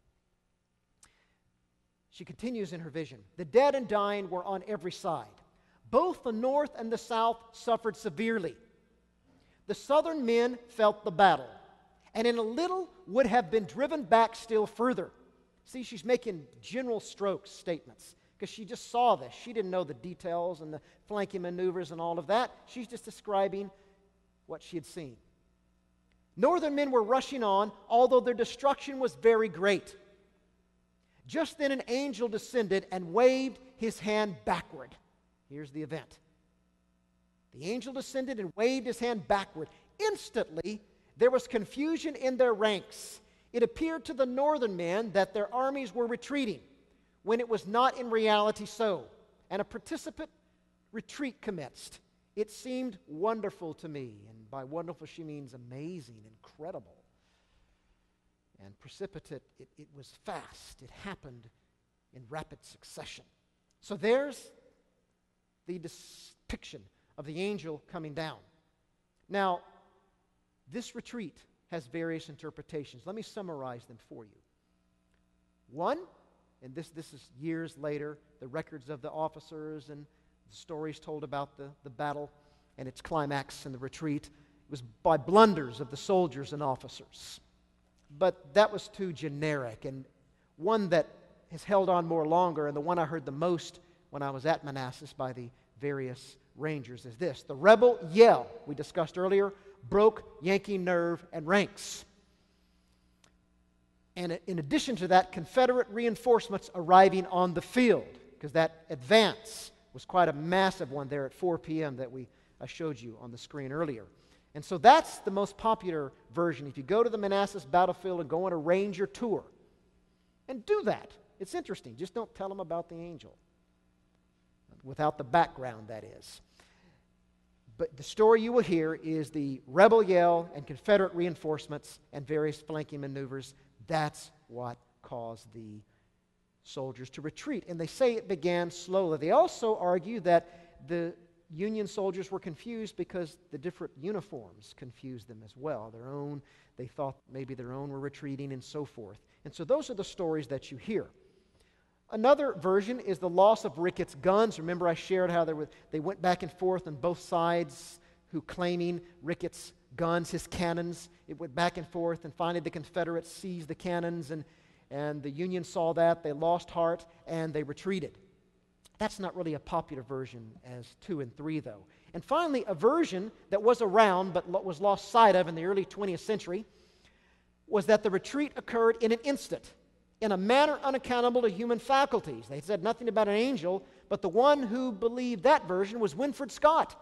She continues in her vision. The dead and dying were on every side. Both the North and the South suffered severely. The Southern men felt the battle, and in a little would have been driven back still further. See, she's making general strokes statements because she just saw this. She didn't know the details and the flanking maneuvers and all of that. She's just describing what she had seen. Northern men were rushing on, although their destruction was very great. Just then an angel descended and waved his hand backward. Here's the event. The angel descended and waved his hand backward. Instantly, there was confusion in their ranks. It appeared to the northern men that their armies were retreating, when it was not in reality so, and a participant retreat commenced. It seemed wonderful to me, and by wonderful she means amazing, incredible. And precipitate, it was fast. It happened in rapid succession. So there's the depiction of the angel coming down. Now, this retreat has various interpretations. Let me summarize them for you. One, and this is years later, the records of the officers and the stories told about the battle and its climax and the retreat. It was by blunders of the soldiers and officers. But that was too generic, and one that has held on more longer, and the one I heard the most when I was at Manassas by the various rangers is this. The rebel yell, we discussed earlier, broke Yankee nerve and ranks. And in addition to that, Confederate reinforcements arriving on the field, because that advance was quite a massive one there at 4 p.m. that I showed you on the screen earlier. And so that's the most popular version. If you go to the Manassas battlefield and go on a ranger tour, and do that. It's interesting. Just don't tell them about the angel. Without the background, that is. But the story you will hear is the rebel yell and Confederate reinforcements and various flanking maneuvers. That's what caused the soldiers to retreat. And they say it began slowly. They also argue that the Union soldiers were confused because the different uniforms confused them as well. They thought maybe their own were retreating and so forth. And so those are the stories that you hear. Another version is the loss of Ricketts' guns. Remember I shared how they went back and forth on both sides who claiming Ricketts' guns, his cannons. It went back and forth, and finally the Confederates seized the cannons, and the Union saw that. They lost heart, and they retreated. That's not really a popular version as 2 and 3, though. And finally, a version that was around but was lost sight of in the early 20th century was that the retreat occurred in an instant, in a manner unaccountable to human faculties. They said nothing about an angel, but the one who believed that version was Winfield Scott,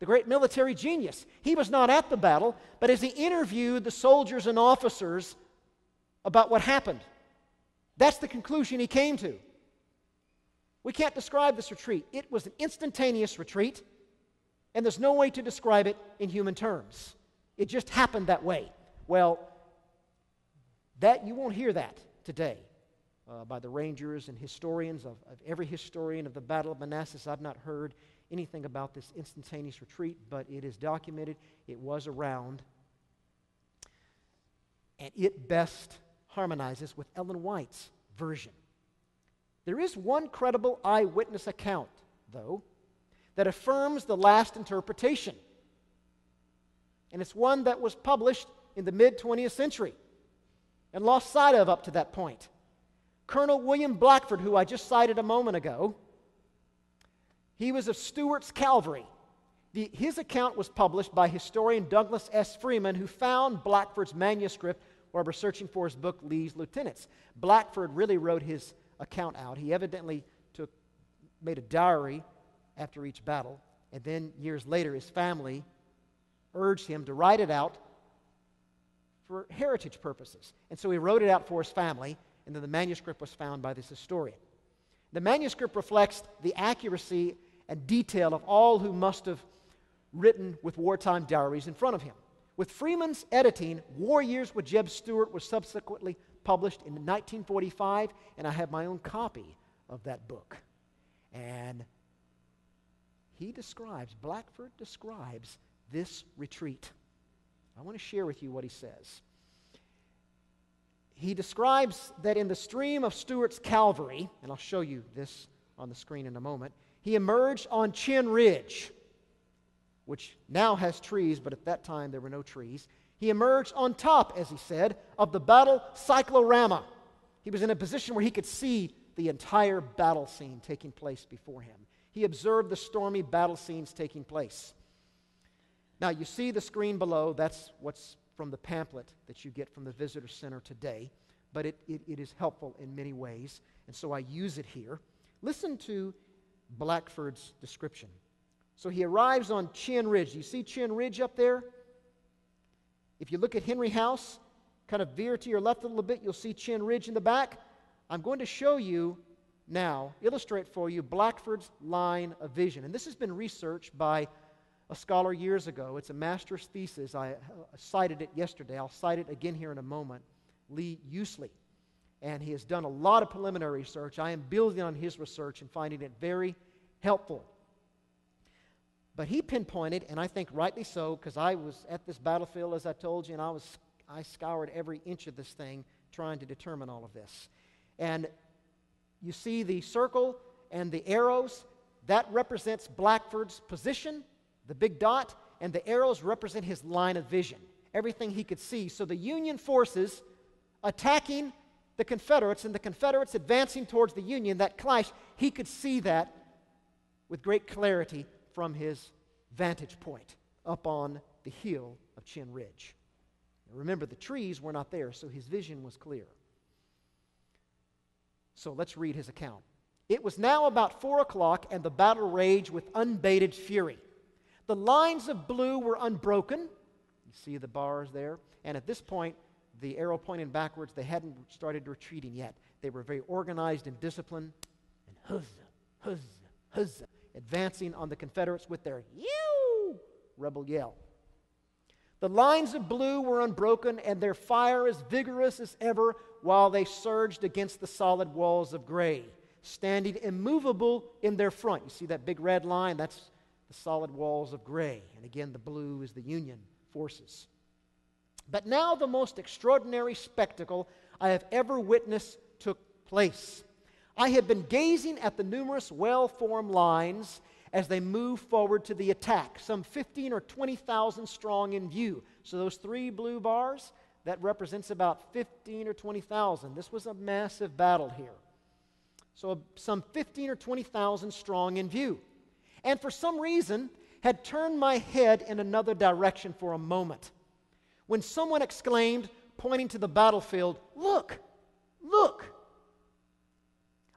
the great military genius. He was not at the battle, but as he interviewed the soldiers and officers about what happened, that's the conclusion he came to. We can't describe this retreat. It was an instantaneous retreat, and there's no way to describe it in human terms. It just happened that way. Well, that you won't hear that today by the rangers and historians of every historian of the Battle of Manassas. I've not heard anything about this instantaneous retreat, but it is documented. It was around, and it best harmonizes with Ellen White's version. There is one credible eyewitness account, though, that affirms the last interpretation. And it's one that was published in the mid-20th century. and lost sight of up to that point. Colonel William Blackford, who I just cited a moment ago, he was of Stuart's cavalry. His account was published by historian Douglas S. Freeman, who found Blackford's manuscript while researching for his book, Lee's Lieutenants. Blackford really wrote his account out. He evidently made a diary after each battle, and then years later his family urged him to write it out for heritage purposes. And so he wrote it out for his family, and then the manuscript was found by this historian. The manuscript reflects the accuracy and detail of all who must have written with wartime diaries in front of him. With Freeman's editing, War Years with Jeb Stuart was subsequently published in 1945, and I have my own copy of that book. And Blackford describes this retreat. I want to share with you what he says. He describes that in the stream of Stuart's cavalry, and I'll show you this on the screen in a moment, he emerged on Chin Ridge, which now has trees, but at that time there were no trees. He emerged on top, as he said, of the battle cyclorama. He was in a position where he could see the entire battle scene taking place before him. He observed the stormy battle scenes taking place. Now, you see the screen below. That's what's from the pamphlet that you get from the Visitor Center today, but it is helpful in many ways, and so I use it here. Listen to Blackford's description. So he arrives on Chin Ridge. You see Chin Ridge up there? If you look at Henry House, kind of veer to your left a little bit, you'll see Chin Ridge in the back. I'm going to show you now, illustrate for you, Blackford's line of vision. And this has been researched by a scholar years ago. It's a master's thesis. I cited it yesterday. I'll cite it again here in a moment. Lee Usley. And he has done a lot of preliminary research. I am building on his research and finding it very helpful. But he pinpointed, and I think rightly so, because I was at this battlefield, as I told you, and I scoured every inch of this thing trying to determine all of this. And you see the circle and the arrows. That represents Blackford's position, the big dot, and the arrows represent his line of vision, everything he could see. So the Union forces attacking the Confederates and the Confederates advancing towards the Union, that clash, he could see that with great clarity from his vantage point up on the hill of Chin Ridge. Now remember, the trees were not there, so his vision was clear. So let's read his account. It was now about 4 o'clock, and the battle raged with unabated fury. The lines of blue were unbroken. You see the bars there. And at this point, the arrow pointing backwards, they hadn't started retreating yet. They were very organized and disciplined. And huzzah, huzzah, huzzah, advancing on the Confederates with their "Yew!" rebel yell. The lines of blue were unbroken, and their fire as vigorous as ever, while they surged against the solid walls of gray, standing immovable in their front. You see that big red line? That's the solid walls of gray. And again, the blue is the Union forces. But now the most extraordinary spectacle I have ever witnessed took place. I had been gazing at the numerous well-formed lines as they moved forward to the attack, some 15 or 20,000 strong in view. So those 3 blue bars, that represents about 15 or 20,000. This was a massive battle here. So some 15 or 20,000 strong in view. And for some reason, had turned my head in another direction for a moment, when someone exclaimed, pointing to the battlefield, "Look, look."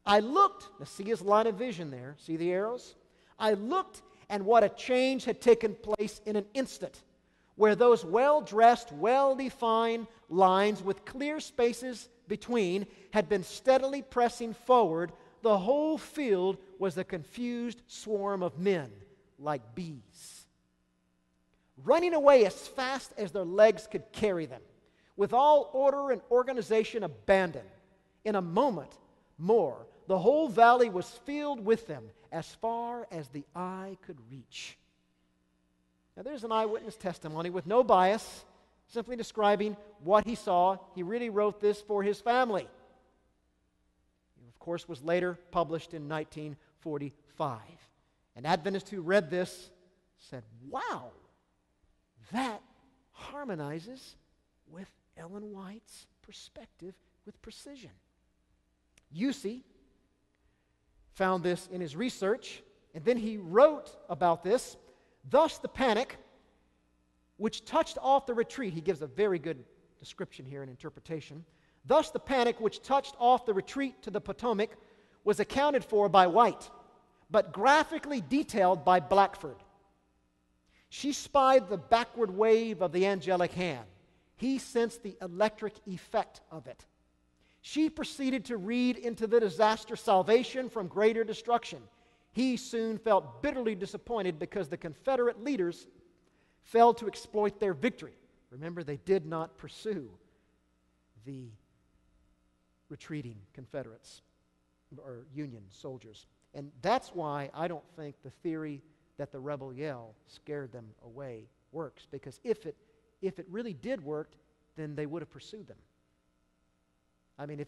I looked, now see his line of vision there, see the arrows? I looked, and what a change had taken place in an instant, where those well-dressed, well-defined lines with clear spaces between had been steadily pressing forward. The whole field was a confused swarm of men, like bees, running away as fast as their legs could carry them, with all order and organization abandoned. In a moment more, the whole valley was filled with them as far as the eye could reach. Now there's an eyewitness testimony with no bias, simply describing what he saw. He really wrote this for his family. It, of course, was later published in 1945. An Adventist who read this said, "Wow, that harmonizes with Ellen White's perspective with precision. Yusey found this in his research, and then he wrote about this. Thus the panic which touched off the retreat, he gives a very good description here and interpretation. Thus the panic which touched off the retreat to the Potomac was accounted for by White, but graphically detailed by Blackford. She spied the backward wave of the angelic hand. He sensed the electric effect of it. She proceeded to read into the disaster salvation from greater destruction. He soon felt bitterly disappointed because the Confederate leaders failed to exploit their victory. Remember, they did not pursue the retreating Confederates or Union soldiers. And that's why I don't think the theory that the rebel yell scared them away works, because if it really did work, then they would have pursued them. I mean,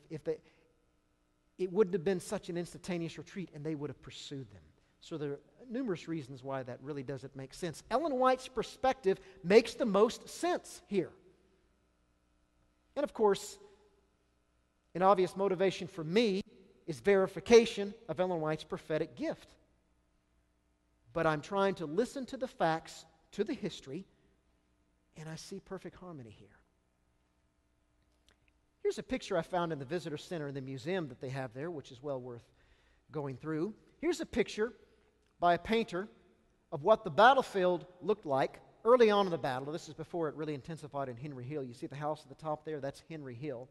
it wouldn't have been such an instantaneous retreat, and they would have pursued them. So there are numerous reasons why that really doesn't make sense. Ellen White's perspective makes the most sense here. And of course, an obvious motivation for me is verification of Ellen White's prophetic gift. But I'm trying to listen to the facts, to the history, and I see perfect harmony here. Here's a picture I found in the visitor center in the museum that they have there, which is well worth going through. Here's a picture by a painter of what the battlefield looked like early on in the battle. This is before it really intensified in Henry Hill. You see the house at the top there? That's Henry Hill.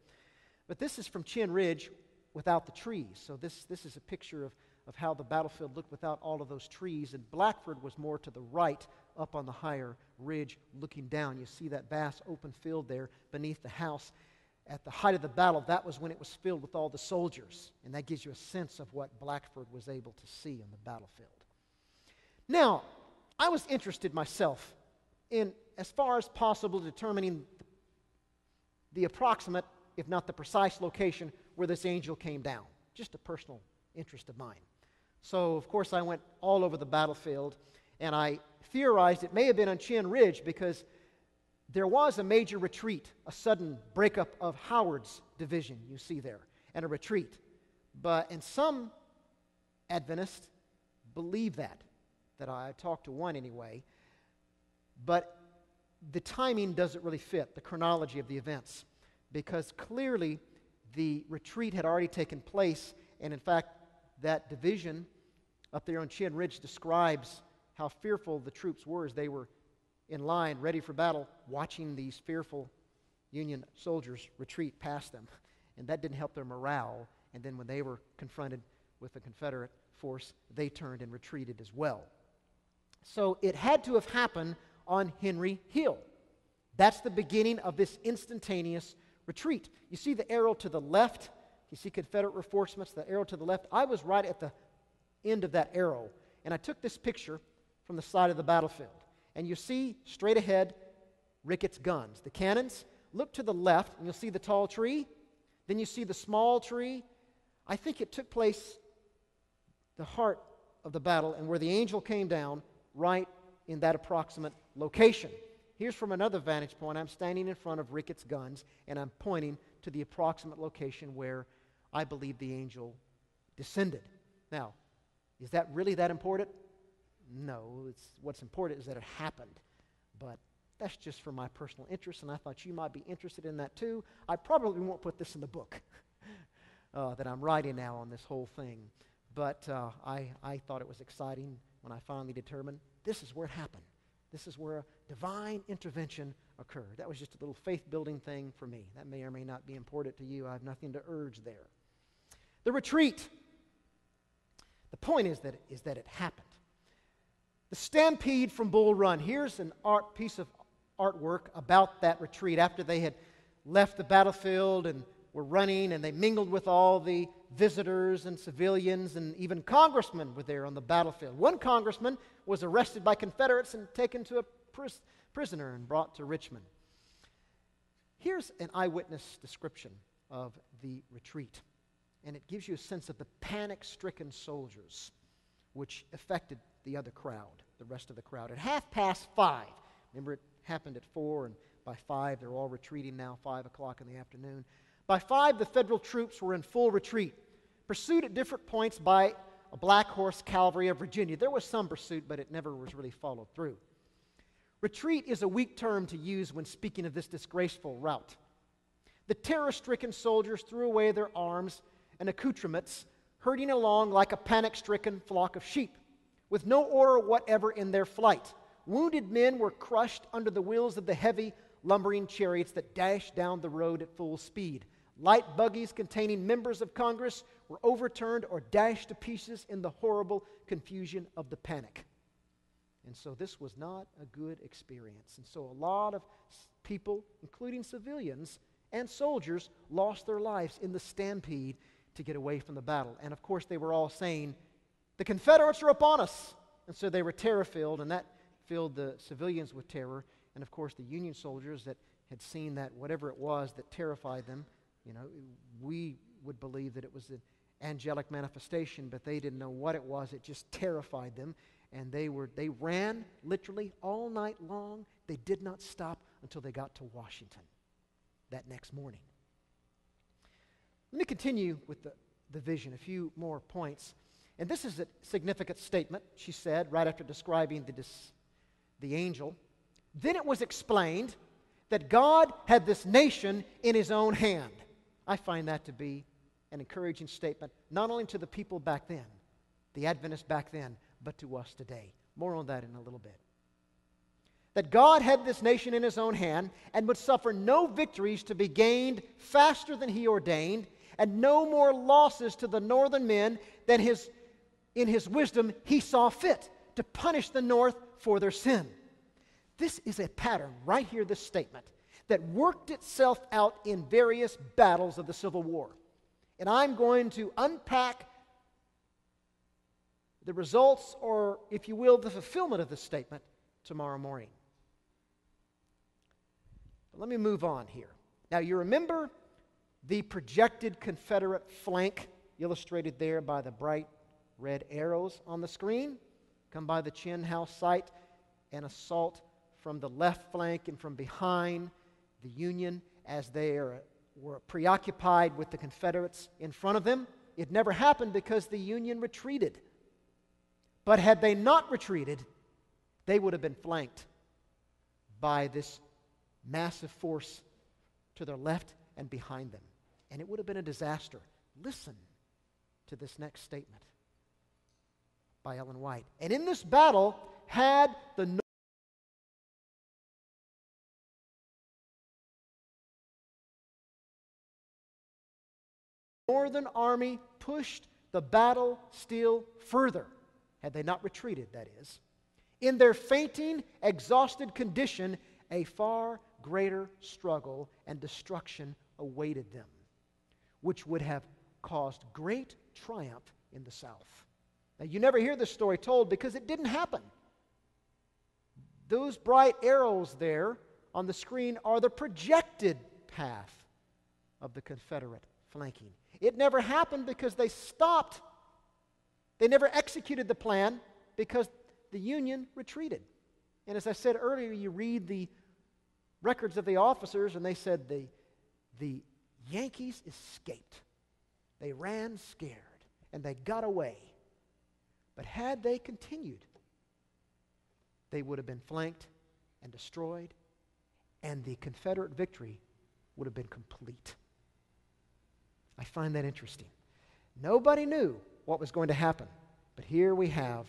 But this is from Chinn Ridge without the trees. So this is a picture of how the battlefield looked without all of those trees. And Blackford was more to the right, up on the higher ridge looking down. You see that vast open field there beneath the house. At the height of the battle, that was when it was filled with all the soldiers. And that gives you a sense of what Blackford was able to see on the battlefield. Now, I was interested myself in, as far as possible, determining the approximate, if not the precise location where this angel came down. Just a personal interest of mine. So, of course, I went all over the battlefield, and I theorized it may have been on Chinn Ridge because there was a major retreat, a sudden breakup of Howard's division, you see there, and a retreat. And some Adventists believe that I talked to one anyway, but the timing doesn't really fit, the chronology of the events, because clearly the retreat had already taken place, and in fact, that division up there on Chinn Ridge describes how fearful the troops were as they were in line, ready for battle, watching these fearful Union soldiers retreat past them. And that didn't help their morale. And then when they were confronted with the Confederate force, they turned and retreated as well. So it had to have happened on Henry Hill. That's the beginning of this instantaneous retreat. You see the arrow to the left? You see Confederate reinforcements, the arrow to the left? I was right at the end of that arrow. And I took this picture from the side of the battlefield. And you see straight ahead Ricketts' guns. The cannons, look to the left, and you'll see the tall tree. Then you see the small tree. I think it took place, the heart of the battle, and where the angel came down, right in that approximate location. Here's from another vantage point. I'm standing in front of Ricketts' guns, and I'm pointing to the approximate location where I believe the angel descended. Now, is that really that important? No, what's important is that it happened. But that's just for my personal interest, and I thought you might be interested in that too. I probably won't put this in the book that I'm writing now on this whole thing. But I thought it was exciting when I finally determined this is where it happened. This is where a divine intervention occurred. That was just a little faith-building thing for me. That may or may not be important to you. I have nothing to urge there. The retreat. The point is that it happened. The stampede from Bull Run. Here's an piece of artwork about that retreat after they had left the battlefield and were running, and they mingled with all the visitors and civilians, and even congressmen were there on the battlefield. One congressman was arrested by Confederates and taken to a prisoner and brought to Richmond. Here's an eyewitness description of the retreat, and it gives you a sense of the panic-stricken soldiers, which affected the other crowd, the rest of the crowd. At 5:30, remember it happened at 4, and by 5. They're all retreating now, 5 o'clock in the afternoon. By 5, the Federal troops were in full retreat, pursued at different points by a Black Horse Cavalry of Virginia. There was some pursuit, but it never was really followed through. Retreat is a weak term to use when speaking of this disgraceful rout. The terror-stricken soldiers threw away their arms and accoutrements, herding along like a panic-stricken flock of sheep, with no order whatever in their flight. Wounded men were crushed under the wheels of the heavy, lumbering chariots that dashed down the road at full speed. Light buggies containing members of Congress were overturned or dashed to pieces in the horrible confusion of the panic. And so this was not a good experience. And so a lot of people, including civilians and soldiers, lost their lives in the stampede to get away from the battle. And of course they were all saying, the Confederates are upon us. And so they were terror-filled, and that filled the civilians with terror. And of course the Union soldiers that had seen that whatever it was that terrified them, we would believe that it was an angelic manifestation, but they didn't know what it was. It just terrified them. And they ran literally all night long. They did not stop until they got to Washington that next morning. Let me continue with the vision, a few more points. And this is a significant statement, she said, right after describing the angel. Then it was explained that God had this nation in His own hand. I find that to be an encouraging statement, not only to the people back then, the Adventists back then, but to us today. More on that in a little bit. That God had this nation in His own hand and would suffer no victories to be gained faster than He ordained, and no more losses to the northern men than in His wisdom He saw fit to punish the North for their sin. This is a pattern right here, this statement, that worked itself out in various battles of the Civil War. And I'm going to unpack the results, or if you will, the fulfillment of this statement tomorrow morning. But let me move on here. Now, you remember the projected Confederate flank illustrated there by the bright red arrows on the screen? Come by the Chin House site, an assault from the left flank and from behind the Union as they were preoccupied with the Confederates in front of them. It never happened because the Union retreated. But had they not retreated, they would have been flanked by this massive force to their left and behind them. And it would have been a disaster. Listen to this next statement by Ellen White. And in this battle, had the Northern Army pushed the battle still further, had they not retreated, that is, in their fainting, exhausted condition, a far greater struggle and destruction awaited them, which would have caused great triumph in the South. Now, you never hear this story told because it didn't happen. Those bright arrows there on the screen are the projected path of the Confederate flanking. It never happened because they stopped. They never executed the plan because the Union retreated. And as I said earlier, you read the records of the officers, and they said the Yankees escaped. They ran scared, and they got away. But had they continued, they would have been flanked and destroyed, and the Confederate victory would have been complete. I find that interesting. Nobody knew what was going to happen, but here we have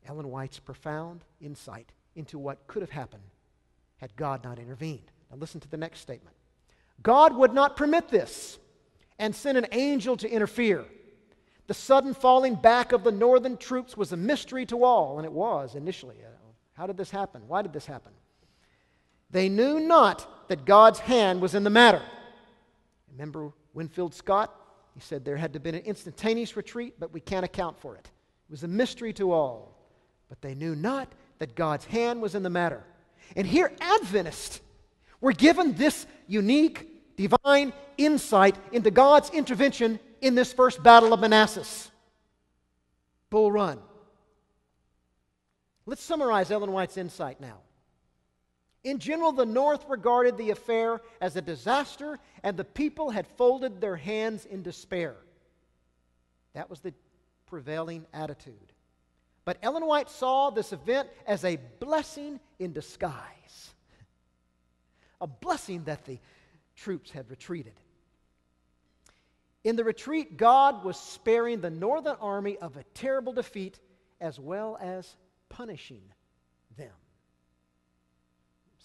Ellen White's profound insight into what could have happened had God not intervened. Now listen to the next statement. God would not permit this and sent an angel to interfere. The sudden falling back of the northern troops was a mystery to all, and it was initially. How did this happen? Why did this happen? They knew not that God's hand was in the matter. Remember Winfield Scott? He said there had to have been an instantaneous retreat, but we can't account for it. It was a mystery to all. But they knew not that God's hand was in the matter. And here Adventists were given this unique, divine insight into God's intervention in this first battle of Manassas. Bull Run. Let's summarize Ellen White's insight now. In general, the North regarded the affair as a disaster, and the people had folded their hands in despair. That was the prevailing attitude. But Ellen White saw this event as a blessing in disguise. A blessing that the troops had retreated. In the retreat, God was sparing the Northern army of a terrible defeat as well as punishing them.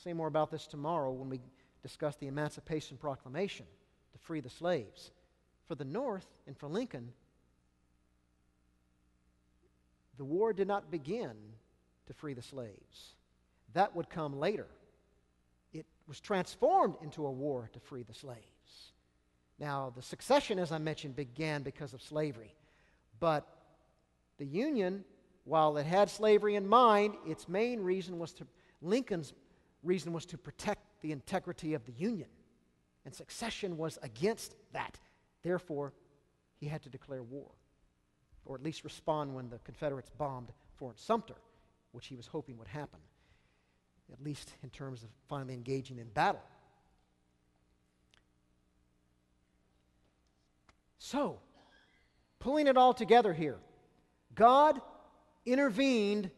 Say more about this tomorrow when we discuss the Emancipation Proclamation to free the slaves. For the North and for Lincoln, the war did not begin to free the slaves. That would come later. It was transformed into a war to free the slaves. Now, the secession, as I mentioned, began because of slavery. But the Union, while it had slavery in mind, its main reason was Lincoln's reason was to protect the integrity of the Union. And secession was against that. Therefore, he had to declare war, or at least respond when the Confederates bombed Fort Sumter, which he was hoping would happen, at least in terms of finally engaging in battle. So, pulling it all together here, God intervened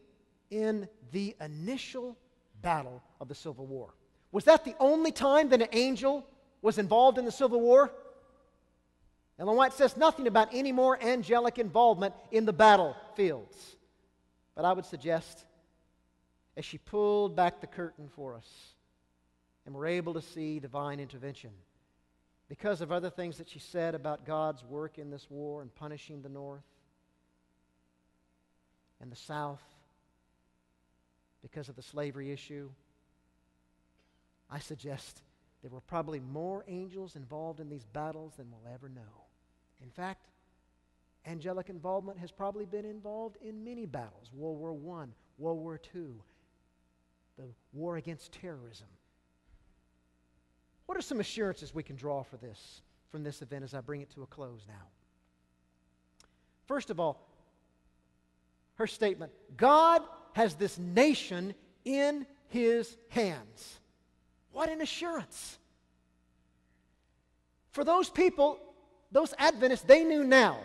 in the initial battle of the Civil War. Was that the only time that an angel was involved in the Civil War? Ellen White says nothing about any more angelic involvement in the battlefields. But I would suggest, as she pulled back the curtain for us, and we're able to see divine intervention, because of other things that she said about God's work in this war and punishing the North and the South, because of the slavery issue, I suggest there were probably more angels involved in these battles than we'll ever know. In fact, angelic involvement has probably been involved in many battles. World War I, World War II, the war against terrorism. What are some assurances we can draw from this event as I bring it to a close now? First of all, her statement, God has this nation in His hands. What an assurance. For those people, those Adventists, they knew now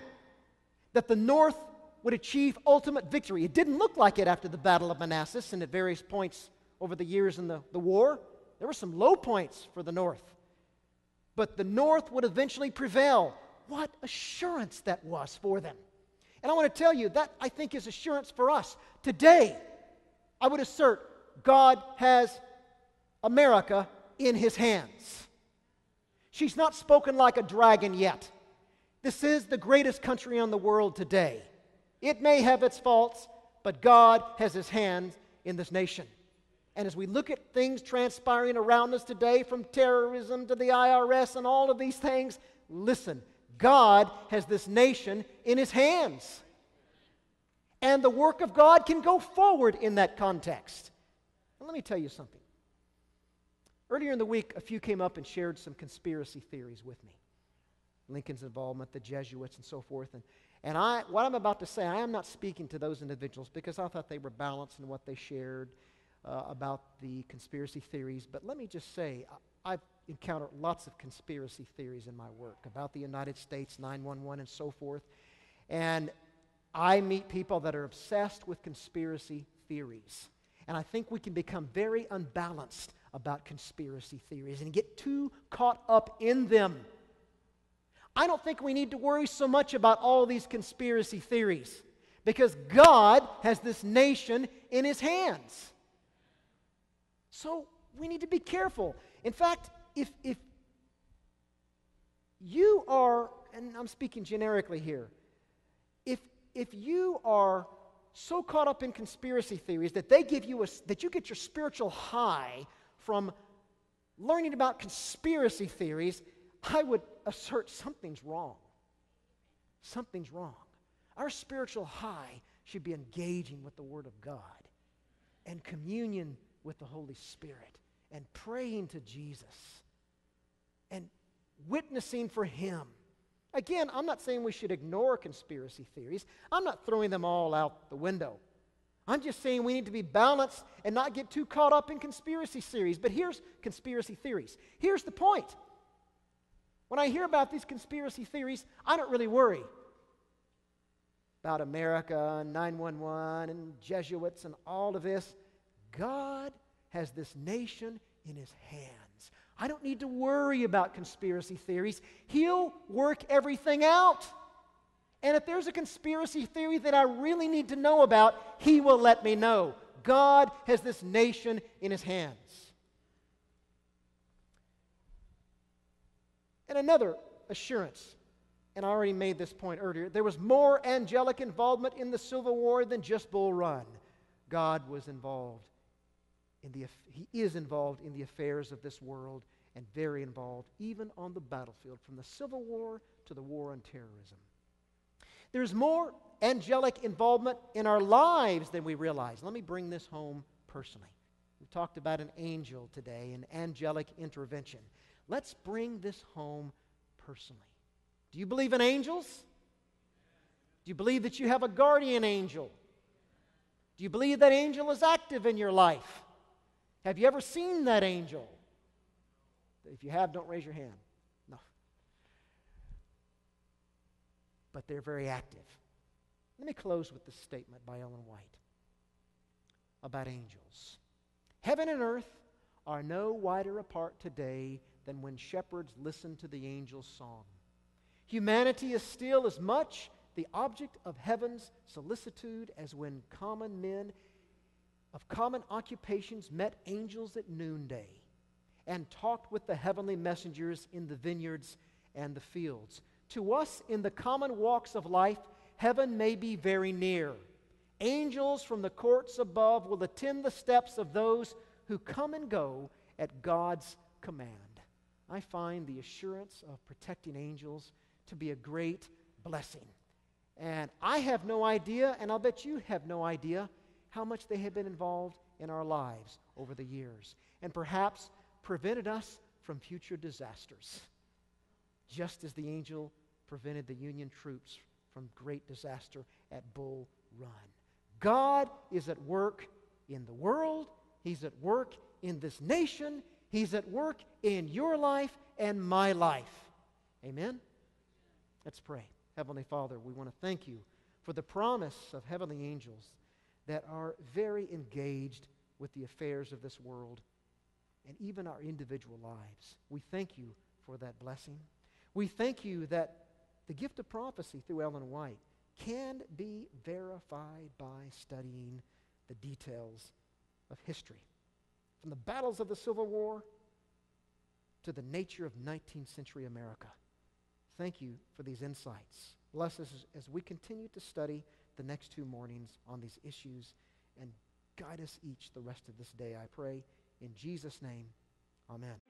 that the North would achieve ultimate victory. It didn't look like it after the Battle of Manassas and at various points over the years in the war. There were some low points for the North. But the North would eventually prevail. What assurance that was for them. And I want to tell you, that I think is assurance for us. Today, I would assert God has America in His hands. She's not spoken like a dragon yet. This is the greatest country in the world today. It may have its faults, but God has His hand in this nation. And as we look at things transpiring around us today, from terrorism to the IRS and all of these things, listen, God has this nation in His hands. And the work of God can go forward in that context. And let me tell you something. Earlier in the week, a few came up and shared some conspiracy theories with me. Lincoln's involvement, the Jesuits, and so forth. And what I'm about to say, I am not speaking to those individuals because I thought they were balanced in what they shared about the conspiracy theories. But let me just say, I've encountered lots of conspiracy theories in my work about the United States, 9/11, and so forth. And I meet people that are obsessed with conspiracy theories. And I think we can become very unbalanced about conspiracy theories and get too caught up in them. I don't think we need to worry so much about all these conspiracy theories because God has this nation in His hands. So we need to be careful. In fact, if you are, and I'm speaking generically here, if you are so caught up in conspiracy theories that they give you that you get your spiritual high from learning about conspiracy theories, I would assert something's wrong. Something's wrong. Our spiritual high should be engaging with the Word of God and communion with the Holy Spirit and praying to Jesus and witnessing for Him. Again, I'm not saying we should ignore conspiracy theories. I'm not throwing them all out the window. I'm just saying we need to be balanced and not get too caught up in conspiracy theories. But here's conspiracy theories. Here's the point. When I hear about these conspiracy theories, I don't really worry about America and 911 and Jesuits and all of this. God has this nation in His hands. I don't need to worry about conspiracy theories. He'll work everything out. And if there's a conspiracy theory that I really need to know about, He will let me know. God has this nation in His hands. And another assurance, and I already made this point earlier, there was more angelic involvement in the Civil War than just Bull Run. God was involved He is involved in the affairs of this world, and very involved even on the battlefield, from the Civil War to the war on terrorism. There's more angelic involvement in our lives than we realize. Let me bring this home personally. We've talked about an angel today, an angelic intervention. Let's bring this home personally. Do you believe in angels? Do you believe that you have a guardian angel? Do you believe that angel is active in your life? Have you ever seen that angel? If you have, don't raise your hand. No. But they're very active. Let me close with this statement by Ellen White about angels. Heaven and earth are no wider apart today than when shepherds listened to the angel's song. Humanity is still as much the object of heaven's solicitude as when common men of common occupations met angels at noonday and talked with the heavenly messengers in the vineyards and the fields. To us, in the common walks of life, heaven may be very near. Angels from the courts above will attend the steps of those who come and go at God's command. I find the assurance of protecting angels to be a great blessing. And I have no idea, and I'll bet you have no idea, how much they have been involved in our lives over the years, and perhaps prevented us from future disasters, just as the angel prevented the Union troops from great disaster at Bull Run. God is at work in the world. He's at work in this nation. He's at work in your life and my life. Amen? Let's pray. Heavenly Father, we want to thank you for the promise of heavenly angels that are very engaged with the affairs of this world and even our individual lives. We thank you for that blessing. We thank you that the gift of prophecy through Ellen White can be verified by studying the details of history, from the battles of the Civil War to the nature of 19th century America. Thank you for these insights. Bless us as we continue to study the next 2 mornings on these issues, and guide us each the rest of this day, I pray. In Jesus' name, amen.